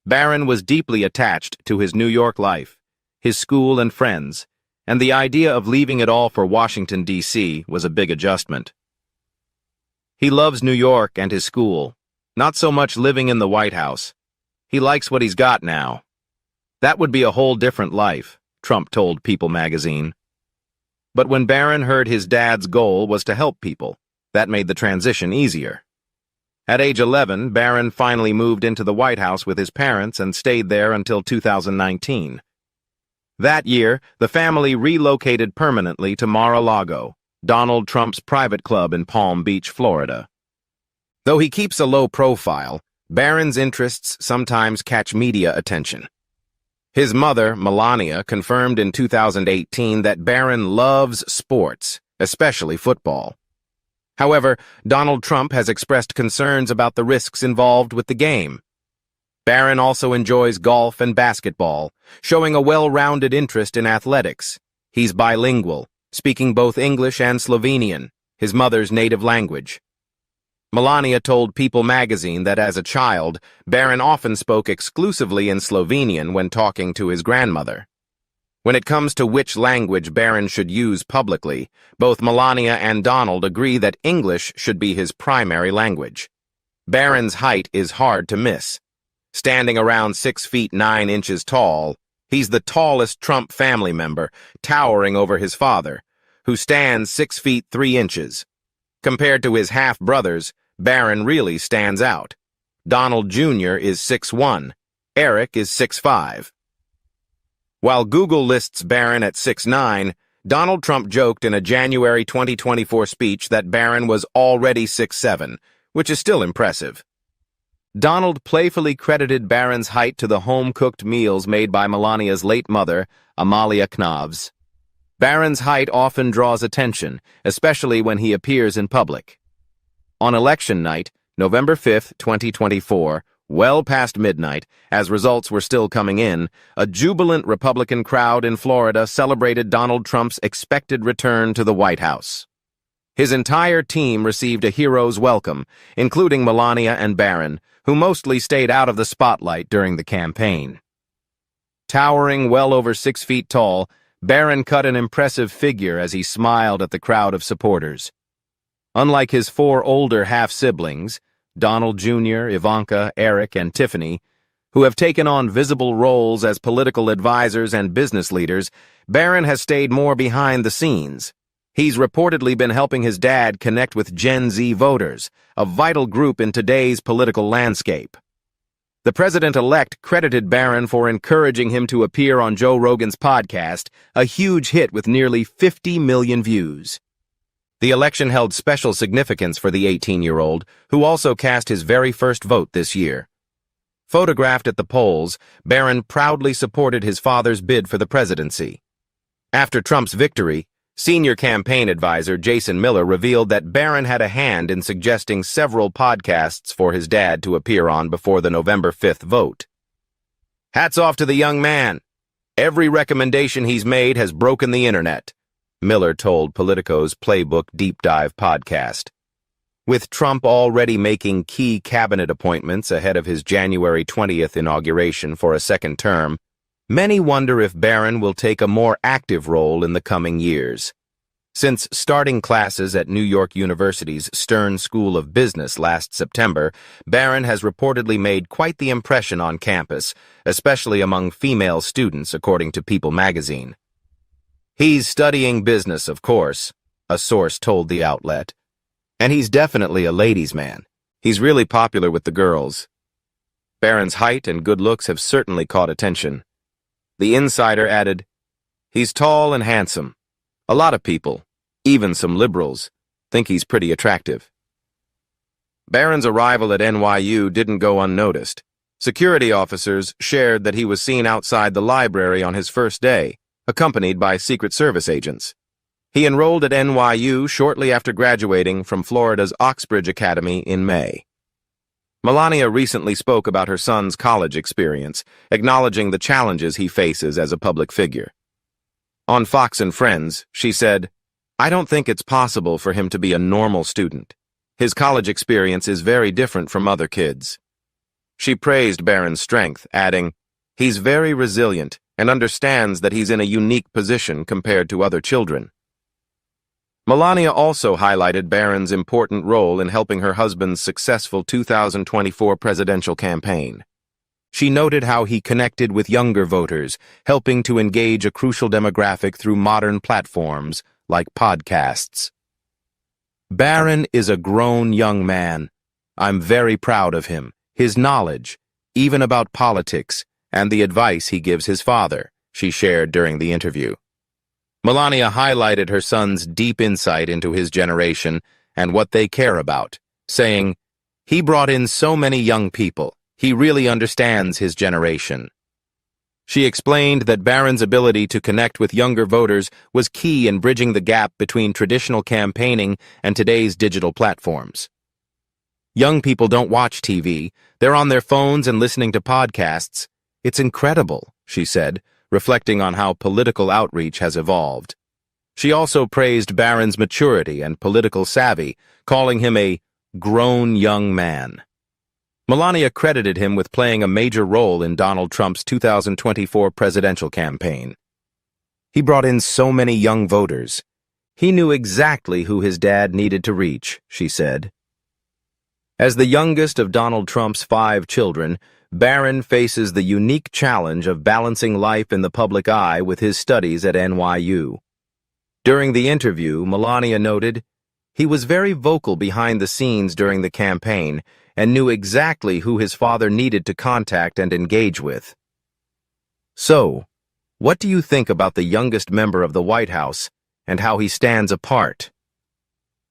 Barron was deeply attached to his New York life, his school and friends, and the idea of leaving it all for Washington, D.C. was a big adjustment. He loves New York and his school, not so much living in the White House. He likes what he's got now. That would be a whole different life, Trump told People magazine. But when Barron heard his dad's goal was to help people, that made the transition easier. At age 11, Barron finally moved into the White House with his parents and stayed there until 2019. That year, the family relocated permanently to Mar-a-Lago, Donald Trump's private club in Palm Beach, Florida. Though he keeps a low profile, Barron's interests sometimes catch media attention. His mother, Melania, confirmed in 2018 that Barron loves sports, especially football. However, Donald Trump has expressed concerns about the risks involved with the game. Barron also enjoys golf and basketball, showing a well-rounded interest in athletics. He's bilingual, speaking both English and Slovenian, his mother's native language. Melania told People magazine that as a child, Barron often spoke exclusively in Slovenian when talking to his grandmother. When it comes to which language Barron should use publicly, both Melania and Donald agree that English should be his primary language. Barron's height is hard to miss. Standing around 6 feet 9 inches tall, he's the tallest Trump family member, towering over his father, who stands 6 feet 3 inches. Compared to his half-brothers, Barron really stands out. Donald Jr. is 6'1", Eric is 6'5". While Google lists Barron at 6'9", Donald Trump joked in a January 2024 speech that Barron was already 6'7", which is still impressive. Donald playfully credited Barron's height to the home-cooked meals made by Melania's late mother, Amalia Knavs. Barron's height often draws attention, especially when he appears in public. On election night, November 5, 2024, well past midnight, as results were still coming in, a jubilant Republican crowd in Florida celebrated Donald Trump's expected return to the White House. His entire team received a hero's welcome, including Melania and Barron, who mostly stayed out of the spotlight during the campaign. Towering well over 6 feet tall, Barron cut an impressive figure as he smiled at the crowd of supporters. Unlike his 4 older half-siblings, Donald Jr., Ivanka, Eric, and Tiffany, who have taken on visible roles as political advisors and business leaders, Barron has stayed more behind the scenes. He's reportedly been helping his dad connect with Gen Z voters, a vital group in today's political landscape. The president-elect credited Barron for encouraging him to appear on Joe Rogan's podcast, a huge hit with nearly 50 million views. The election held special significance for the 18-year-old, who also cast his very first vote this year. Photographed at the polls, Barron proudly supported his father's bid for the presidency. After Trump's victory, senior campaign advisor Jason Miller revealed that Barron had a hand in suggesting several podcasts for his dad to appear on before the November 5th vote. "Hats off to the young man. Every recommendation he's made has broken the internet," Miller told Politico's Playbook Deep Dive podcast. With Trump already making key cabinet appointments ahead of his January 20th inauguration for a second term, many wonder if Barron will take a more active role in the coming years. Since starting classes at New York University's Stern School of Business last September, Barron has reportedly made quite the impression on campus, especially among female students, according to People magazine. "He's studying business, of course," a source told the outlet. "And he's definitely a ladies' man. He's really popular with the girls." Barron's height and good looks have certainly caught attention. The insider added, "He's tall and handsome. A lot of people, even some liberals, think he's pretty attractive." Barron's arrival at NYU didn't go unnoticed. Security officers shared that he was seen outside the library on his first day, accompanied by Secret Service agents. He enrolled at NYU shortly after graduating from Florida's Oxbridge Academy in May. Melania recently spoke about her son's college experience, acknowledging the challenges he faces as a public figure. On Fox and Friends, she said, "I don't think it's possible for him to be a normal student. His college experience is very different from other kids." She praised Barron's strength, adding, "He's very resilient and understands that he's in a unique position compared to other children." Melania also highlighted Barron's important role in helping her husband's successful 2024 presidential campaign. She noted how he connected with younger voters, helping to engage a crucial demographic through modern platforms like podcasts. "Barron is a grown young man. I'm very proud of him, his knowledge, even about politics, and the advice he gives his father," she shared during the interview. Melania highlighted her son's deep insight into his generation and what they care about, saying, "He brought in so many young people. He really understands his generation." She explained that Barron's ability to connect with younger voters was key in bridging the gap between traditional campaigning and today's digital platforms. "Young people don't watch TV. They're on their phones and listening to podcasts. It's incredible," she said, reflecting on how political outreach has evolved. She also praised Barron's maturity and political savvy, calling him a grown young man. Melania credited him with playing a major role in Donald Trump's 2024 presidential campaign. "He brought in so many young voters. He knew exactly who his dad needed to reach," she said. As the youngest of Donald Trump's 5 children, Barron faces the unique challenge of balancing life in the public eye with his studies at NYU. During the interview, Melania noted, "He was very vocal behind the scenes during the campaign and knew exactly who his father needed to contact and engage with." So, what do you think about the youngest member of the White House and how he stands apart?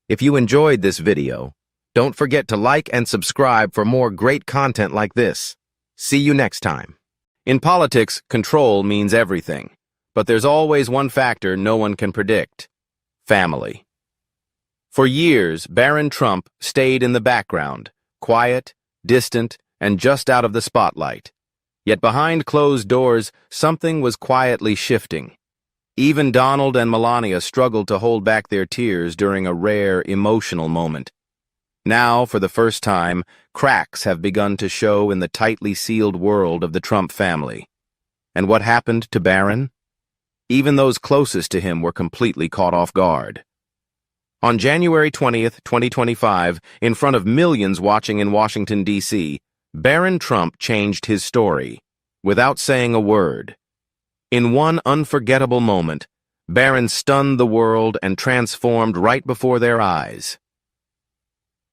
If you enjoyed this video, don't forget to like and subscribe for more great content like this. See you next time. In politics, control means everything, but there's always one factor no one can predict: family. For years, Barron Trump stayed in the background, quiet, distant, and just out of the spotlight. Yet behind closed doors, something was quietly shifting. Even Donald and Melania struggled to hold back their tears during a rare, emotional moment. Now, for the first time, cracks have begun to show in the tightly sealed world of the Trump family. And what happened to Barron? Even those closest to him were completely caught off guard. On January 20th, 2025, in front of millions watching in Washington, D.C., Barron Trump changed his story, without saying a word. In one unforgettable moment, Barron stunned the world and transformed right before their eyes.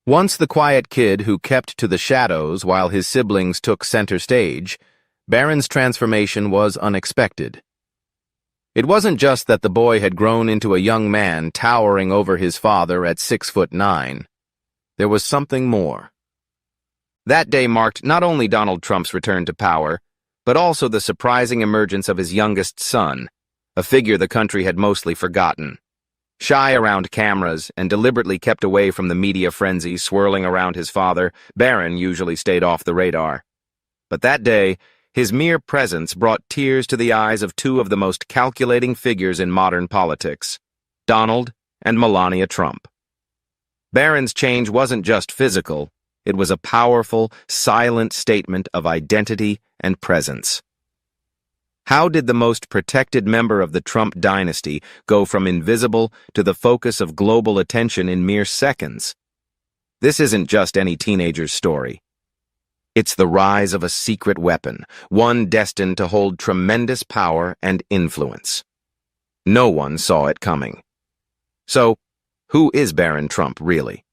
Once the quiet kid who kept to the shadows while his siblings took center stage, Barron's transformation was unexpected. It wasn't just that the boy had grown into a young man towering over his father at 6'9". There was something more. That day marked not only Donald Trump's return to power, but also the surprising emergence of his youngest son, a figure the country had mostly forgotten. Shy around cameras and deliberately kept away from the media frenzy swirling around his father, Barron usually stayed off the radar. But that day, his mere presence brought tears to the eyes of 2 of the most calculating figures in modern politics, Donald and Melania Trump. Barron's change wasn't just physical, it was a powerful, silent statement of identity and presence. How did the most protected member of the Trump dynasty go from invisible to the focus of global attention in mere seconds? This isn't just any teenager's story. It's the rise of a secret weapon, one destined to hold tremendous power and influence. No one saw it coming. So, who is Barron Trump really?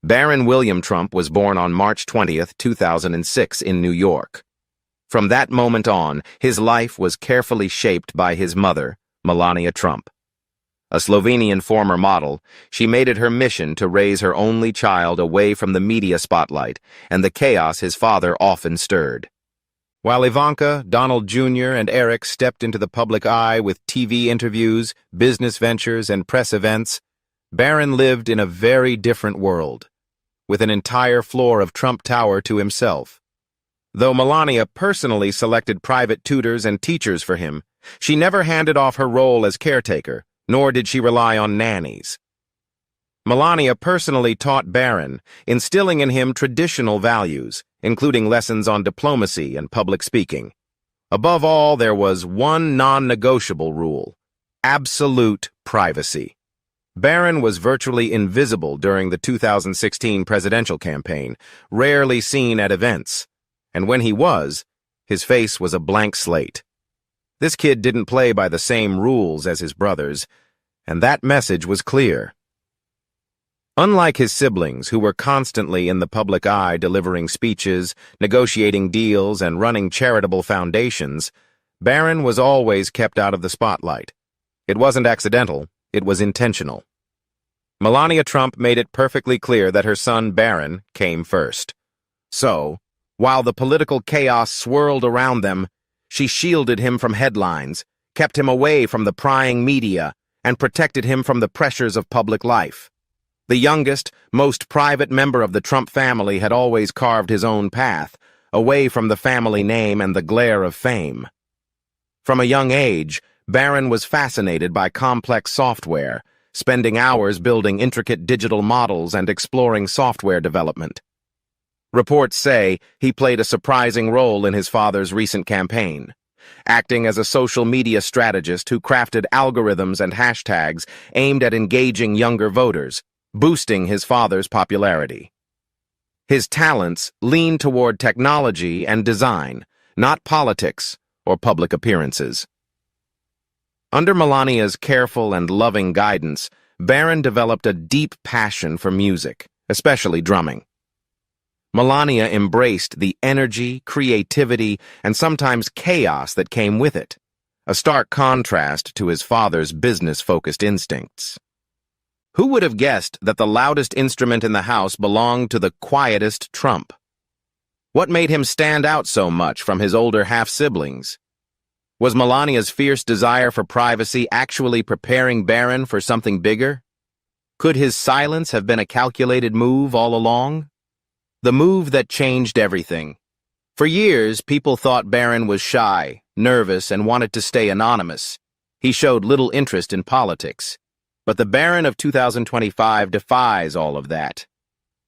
Barron William Trump was born on March 20th, 2006 in New York. From that moment on, his life was carefully shaped by his mother, Melania Trump. A Slovenian former model, she made it her mission to raise her only child away from the media spotlight and the chaos his father often stirred. While Ivanka, Donald Jr., and Eric stepped into the public eye with TV interviews, business ventures, and press events, Barron lived in a very different world, with an entire floor of Trump Tower to himself. Though Melania personally selected private tutors and teachers for him, she never handed off her role as caretaker, nor did she rely on nannies. Melania personally taught Barron, instilling in him traditional values, including lessons on diplomacy and public speaking. Above all, there was one non-negotiable rule: absolute privacy. Barron was virtually invisible during the 2016 presidential campaign, rarely seen at events, and when he was, his face was a blank slate. This kid didn't play by the same rules as his brothers, and that message was clear. Unlike his siblings, who were constantly in the public eye delivering speeches, negotiating deals, and running charitable foundations, Barron was always kept out of the spotlight. It wasn't accidental, it was intentional. Melania Trump made it perfectly clear that her son Barron came first. So, while the political chaos swirled around them, she shielded him from headlines, kept him away from the prying media, and protected him from the pressures of public life. The youngest, most private member of the Trump family had always carved his own path, away from the family name and the glare of fame. From a young age, Barron was fascinated by complex software, spending hours building intricate digital models and exploring software development. Reports say he played a surprising role in his father's recent campaign, acting as a social media strategist who crafted algorithms and hashtags aimed at engaging younger voters, boosting his father's popularity. His talents leaned toward technology and design, not politics or public appearances. Under Melania's careful and loving guidance, Barron developed a deep passion for music, especially drumming. Melania embraced the energy, creativity, and sometimes chaos that came with it, a stark contrast to his father's business-focused instincts. Who would have guessed that the loudest instrument in the house belonged to the quietest Trump? What made him stand out so much from his older half-siblings? Was Melania's fierce desire for privacy actually preparing Barron for something bigger? Could his silence have been a calculated move all along? The move that changed everything. For years, people thought Barron was shy, nervous, and wanted to stay anonymous. He showed little interest in politics. But the Barron of 2025 defies all of that.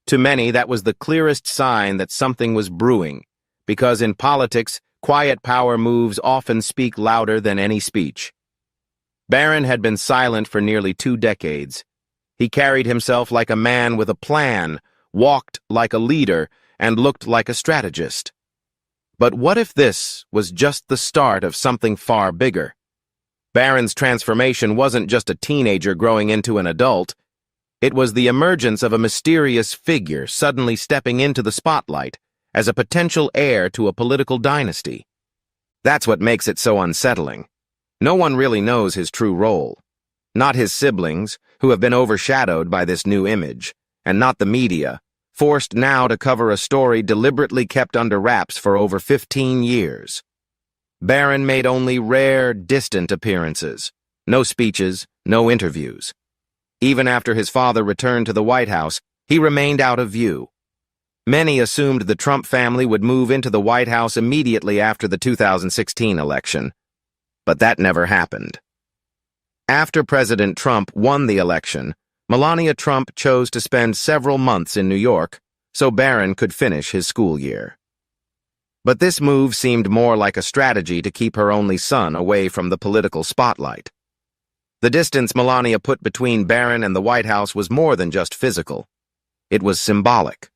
To many, that was the clearest sign that something was brewing, because in politics, quiet power moves often speak louder than any speech. Barron had been silent for nearly 2 decades. He carried himself like a man with a plan, walked like a leader, and looked like a strategist. But what if this was just the start of something far bigger? Barron's transformation wasn't just a teenager growing into an adult. It was the emergence of a mysterious figure suddenly stepping into the spotlight as a potential heir to a political dynasty. That's what makes it so unsettling. No one really knows his true role. Not his siblings, who have been overshadowed by this new image, and not the media, forced now to cover a story deliberately kept under wraps for over 15 years. Barron made only rare, distant appearances. No speeches, no interviews. Even after his father returned to the White House, he remained out of view. Many assumed the Trump family would move into the White House immediately after the 2016 election. But that never happened. After President Trump won the election, Melania Trump chose to spend several months in New York so Barron could finish his school year. But this move seemed more like a strategy to keep her only son away from the political spotlight. The distance Melania put between Barron and the White House was more than just physical. It was symbolic.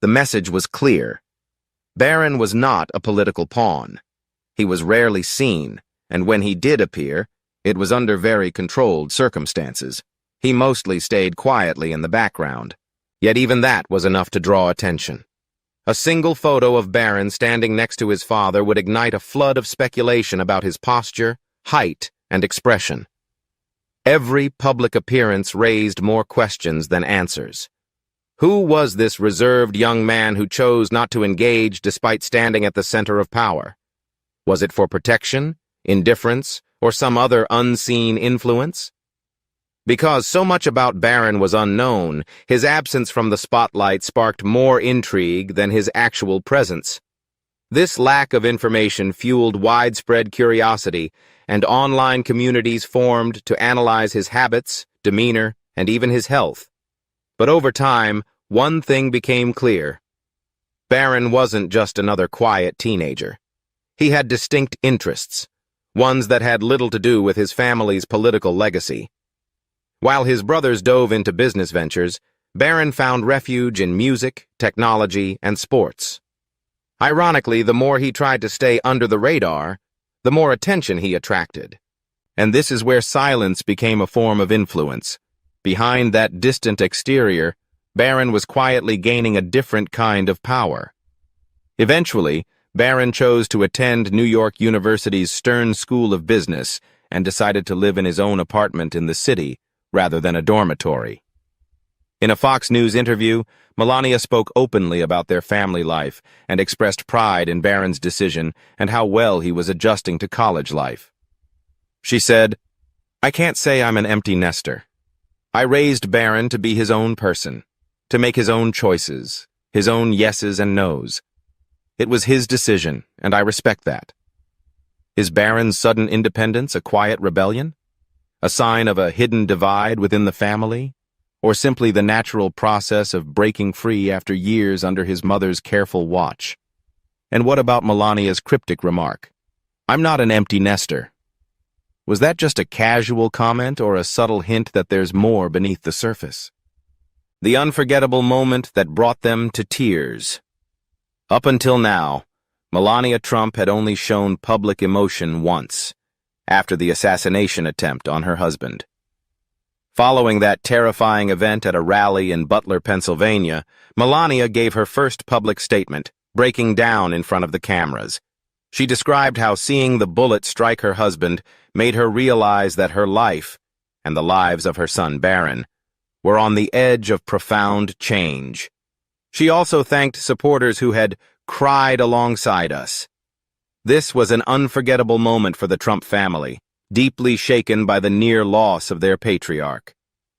The message was clear. Barron was not a political pawn. He was rarely seen, and when he did appear, it was under very controlled circumstances. He mostly stayed quietly in the background. Yet even that was enough to draw attention. A single photo of Barron standing next to his father would ignite a flood of speculation about his posture, height, and expression. Every public appearance raised more questions than answers. Who was this reserved young man who chose not to engage despite standing at the center of power? Was it for protection, indifference, or some other unseen influence? Because so much about Barron was unknown, his absence from the spotlight sparked more intrigue than his actual presence. This lack of information fueled widespread curiosity, and online communities formed to analyze his habits, demeanor, and even his health. But over time, one thing became clear. Barron wasn't just another quiet teenager. He had distinct interests, ones that had little to do with his family's political legacy. While his brothers dove into business ventures, Barron found refuge in music, technology, and sports. Ironically, the more he tried to stay under the radar, the more attention he attracted. And this is where silence became a form of influence. Behind that distant exterior, Barron was quietly gaining a different kind of power. Eventually, Barron chose to attend New York University's Stern School of Business and decided to live in his own apartment in the city rather than a dormitory. In a Fox News interview, Melania spoke openly about their family life and expressed pride in Barron's decision and how well he was adjusting to college life. She said, "I can't say I'm an empty nester. I raised Barron to be his own person, to make his own choices, his own yeses and nos. It was his decision, and I respect that." Is Barron's sudden independence a quiet rebellion? A sign of a hidden divide within the family? Or simply the natural process of breaking free after years under his mother's careful watch? And what about Melania's cryptic remark, "I'm not an empty nester"? Was that just a casual comment or a subtle hint that there's more beneath the surface? The unforgettable moment that brought them to tears. Up until now, Melania Trump had only shown public emotion once, after the assassination attempt on her husband. Following that terrifying event at a rally in Butler, Pennsylvania, Melania gave her first public statement, breaking down in front of the cameras. She described how seeing the bullet strike her husband made her realize that her life, and the lives of her son Barron, were on the edge of profound change. She also thanked supporters who had cried alongside us. This was an unforgettable moment for the Trump family, deeply shaken by the near loss of their patriarch.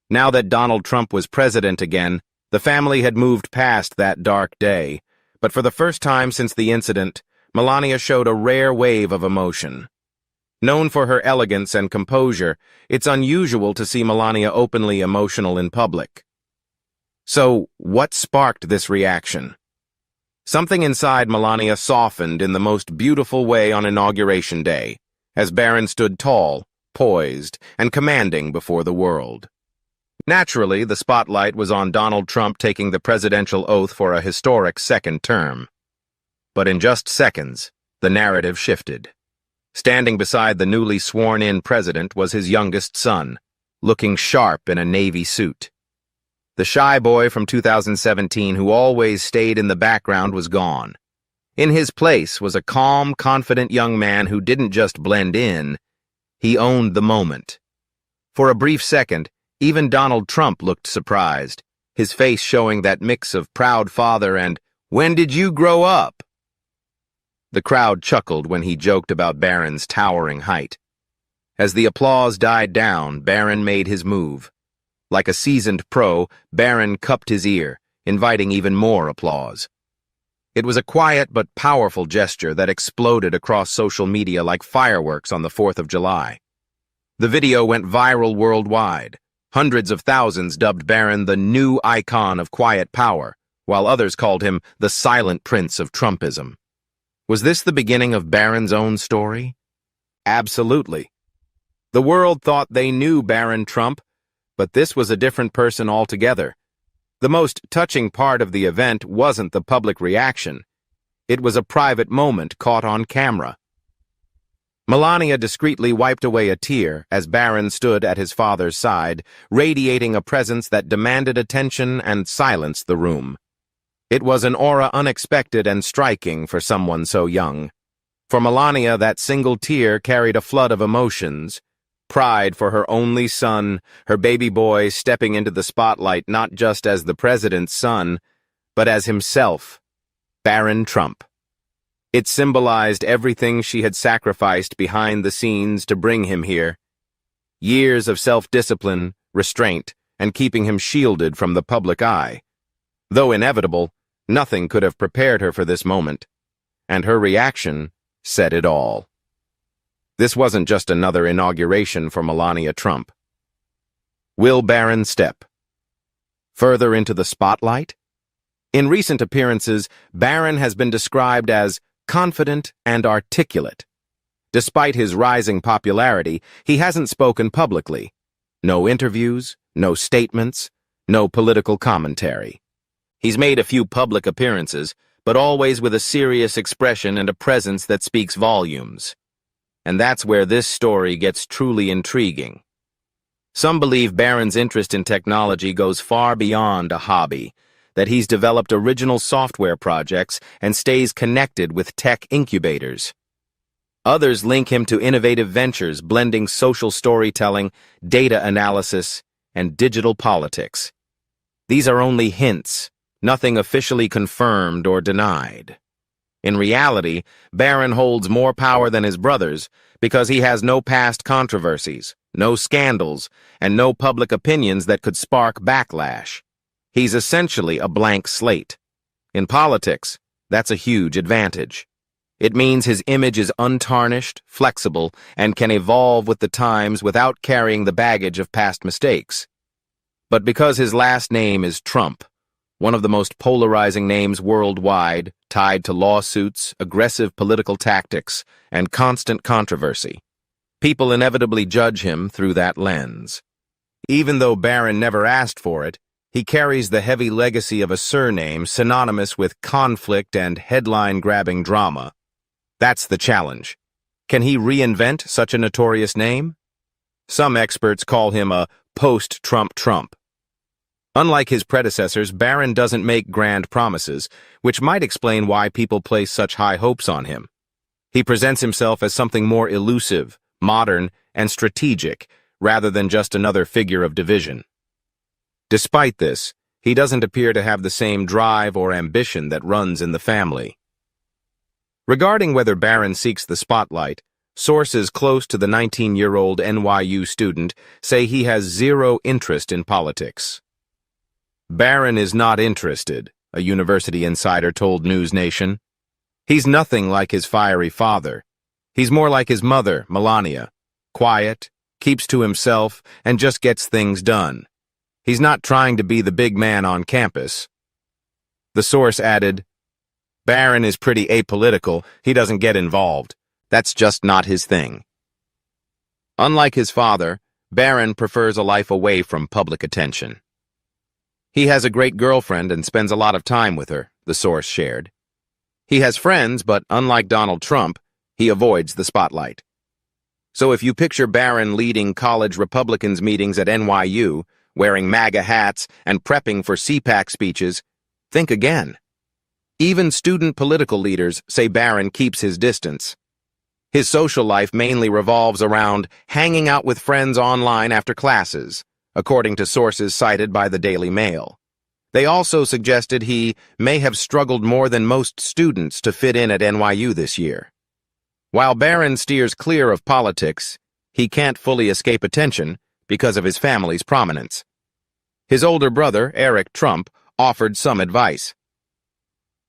Now that Donald Trump was president again, the family had moved past that dark day, but for the first time since the incident, Melania showed a rare wave of emotion. Known for her elegance and composure, it's unusual to see Melania openly emotional in public. So, what sparked this reaction? Something inside Melania softened in the most beautiful way on Inauguration Day, as Barron stood tall, poised, and commanding before the world. Naturally, the spotlight was on Donald Trump taking the presidential oath for a historic second term. But in just seconds, the narrative shifted. Standing beside the newly sworn-in president was his youngest son, looking sharp in a navy suit. The shy boy from 2017 who always stayed in the background was gone. In his place was a calm, confident young man who didn't just blend in, he owned the moment. For a brief second, even Donald Trump looked surprised, his face showing that mix of proud father and, "When did you grow up?" The crowd chuckled when he joked about Barron's towering height. As the applause died down, Barron made his move. Like a seasoned pro, Barron cupped his ear, inviting even more applause. It was a quiet but powerful gesture that exploded across social media like fireworks on the 4th of July. The video went viral worldwide. Hundreds of thousands dubbed Barron the new icon of quiet power, while others called him the silent prince of Trumpism. Was this the beginning of Barron's own story? Absolutely. The world thought they knew Barron Trump, but this was a different person altogether. The most touching part of the event wasn't the public reaction. It was a private moment caught on camera. Melania discreetly wiped away a tear as Barron stood at his father's side, radiating a presence that demanded attention and silenced the room. It was an aura unexpected and striking for someone so young. For Melania, that single tear carried a flood of emotions. pride for her only son, her baby boy, stepping into the spotlight not just as the president's son, but as himself, Barron Trump. It symbolized everything she had sacrificed behind the scenes to bring him here. Years of self-discipline, restraint, and keeping him shielded from the public eye. Though inevitable, nothing could have prepared her for this moment, and her reaction said it all. This wasn't just another inauguration for Melania Trump. Will Barron step further into the spotlight? In recent appearances, Barron has been described as confident and articulate. Despite his rising popularity, he hasn't spoken publicly. No interviews, no statements, no political commentary. He's made a few public appearances, but always with a serious expression and a presence that speaks volumes. And that's where this story gets truly intriguing. Some believe Barron's interest in technology goes far beyond a hobby, that he's developed original software projects and stays connected with tech incubators. Others link him to innovative ventures blending social storytelling, data analysis, and digital politics. These are only hints, nothing officially confirmed or denied. In reality, Barron holds more power than his brothers because he has no past controversies, no scandals, and no public opinions that could spark backlash. He's essentially a blank slate. In politics, that's a huge advantage. It means his image is untarnished, flexible, and can evolve with the times without carrying the baggage of past mistakes. But because his last name is Trump, one of the most polarizing names worldwide, tied to lawsuits, aggressive political tactics, and constant controversy, people inevitably judge him through that lens. Even though Barron never asked for it, he carries the heavy legacy of a surname synonymous with conflict and headline-grabbing drama. That's the challenge. Can he reinvent such a notorious name? Some experts call him a post-Trump Trump. Unlike his predecessors, Barron doesn't make grand promises, which might explain why people place such high hopes on him. He presents himself as something more elusive, modern, and strategic, rather than just another figure of division. Despite this, he doesn't appear to have the same drive or ambition that runs in the family. Regarding whether Barron seeks the spotlight, sources close to the 19-year-old NYU student say he has zero interest in politics. Barron is not interested, a university insider told News Nation. He's nothing like his fiery father. He's more like his mother, Melania. Quiet, keeps to himself, and just gets things done. He's not trying to be the big man on campus. The source added, Barron is pretty apolitical. He doesn't get involved. That's just not his thing. Unlike his father, Barron prefers a life away from public attention. He has a great girlfriend and spends a lot of time with her, the source shared. He has friends, but unlike Donald Trump, he avoids the spotlight. So if you picture Barron leading college Republicans meetings at NYU, wearing MAGA hats and prepping for CPAC speeches, think again. Even student political leaders say Barron keeps his distance. His social life mainly revolves around hanging out with friends online after classes, according to sources cited by the Daily Mail. They also suggested he may have struggled more than most students to fit in at NYU this year. While Barron steers clear of politics, he can't fully escape attention because of his family's prominence. His older brother, Eric Trump, offered some advice.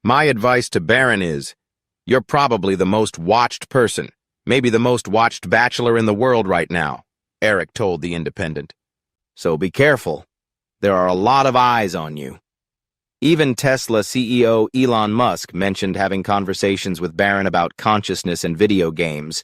My advice to Barron is, you're probably the most watched person, maybe the most watched bachelor in the world right now, Eric told The Independent. So be careful. There are a lot of eyes on you. Even Tesla CEO Elon Musk mentioned having conversations with Barron about consciousness and video games.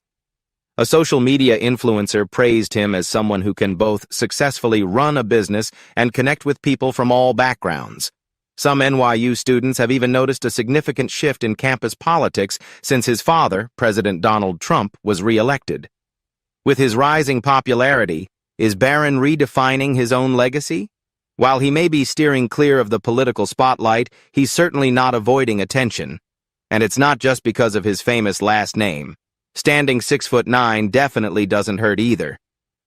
A social media influencer praised him as someone who can both successfully run a business and connect with people from all backgrounds. Some NYU students have even noticed a significant shift in campus politics since his father, President Donald Trump, was re-elected. With his rising popularity, is Barron redefining his own legacy? While he may be steering clear of the political spotlight, he's certainly not avoiding attention. And it's not just because of his famous last name. Standing 6'9" definitely doesn't hurt either.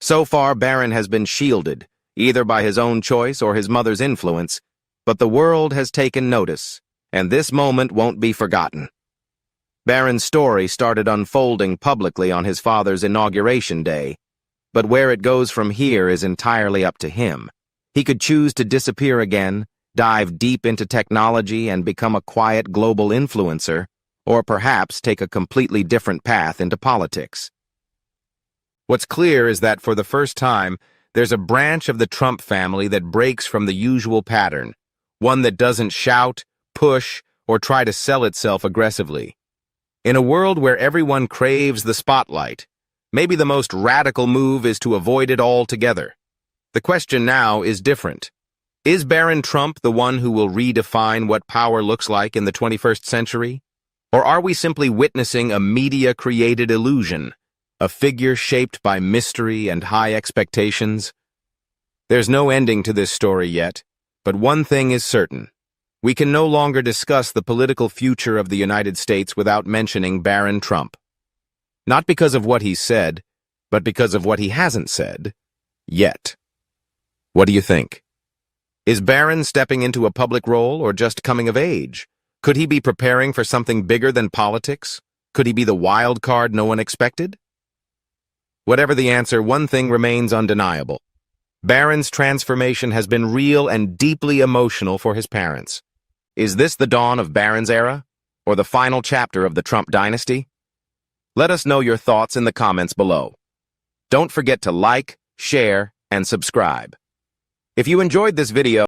So far, Barron has been shielded, either by his own choice or his mother's influence, but the world has taken notice, and this moment won't be forgotten. Barron's story started unfolding publicly on his father's inauguration day, but where it goes from here is entirely up to him. He could choose to disappear again, dive deep into technology and become a quiet global influencer, or perhaps take a completely different path into politics. What's clear is that for the first time, there's a branch of the Trump family that breaks from the usual pattern, one that doesn't shout, push, or try to sell itself aggressively. In a world where everyone craves the spotlight, maybe the most radical move is to avoid it altogether. The question now is different. Is Barron Trump the one who will redefine what power looks like in the 21st century? Or are we simply witnessing a media-created illusion, a figure shaped by mystery and high expectations? There's no ending to this story yet, but one thing is certain. We can no longer discuss the political future of the United States without mentioning Barron Trump. Not because of what he said, but because of what he hasn't said yet. What do you think? Is Barron stepping into a public role or just coming of age? Could he be preparing for something bigger than politics? Could he be the wild card no one expected? Whatever the answer, one thing remains undeniable. Barron's transformation has been real and deeply emotional for his parents. Is this the dawn of Barron's era, or the final chapter of the Trump dynasty? Let us know your thoughts in the comments below. Don't forget to like, share, and subscribe. If you enjoyed this video,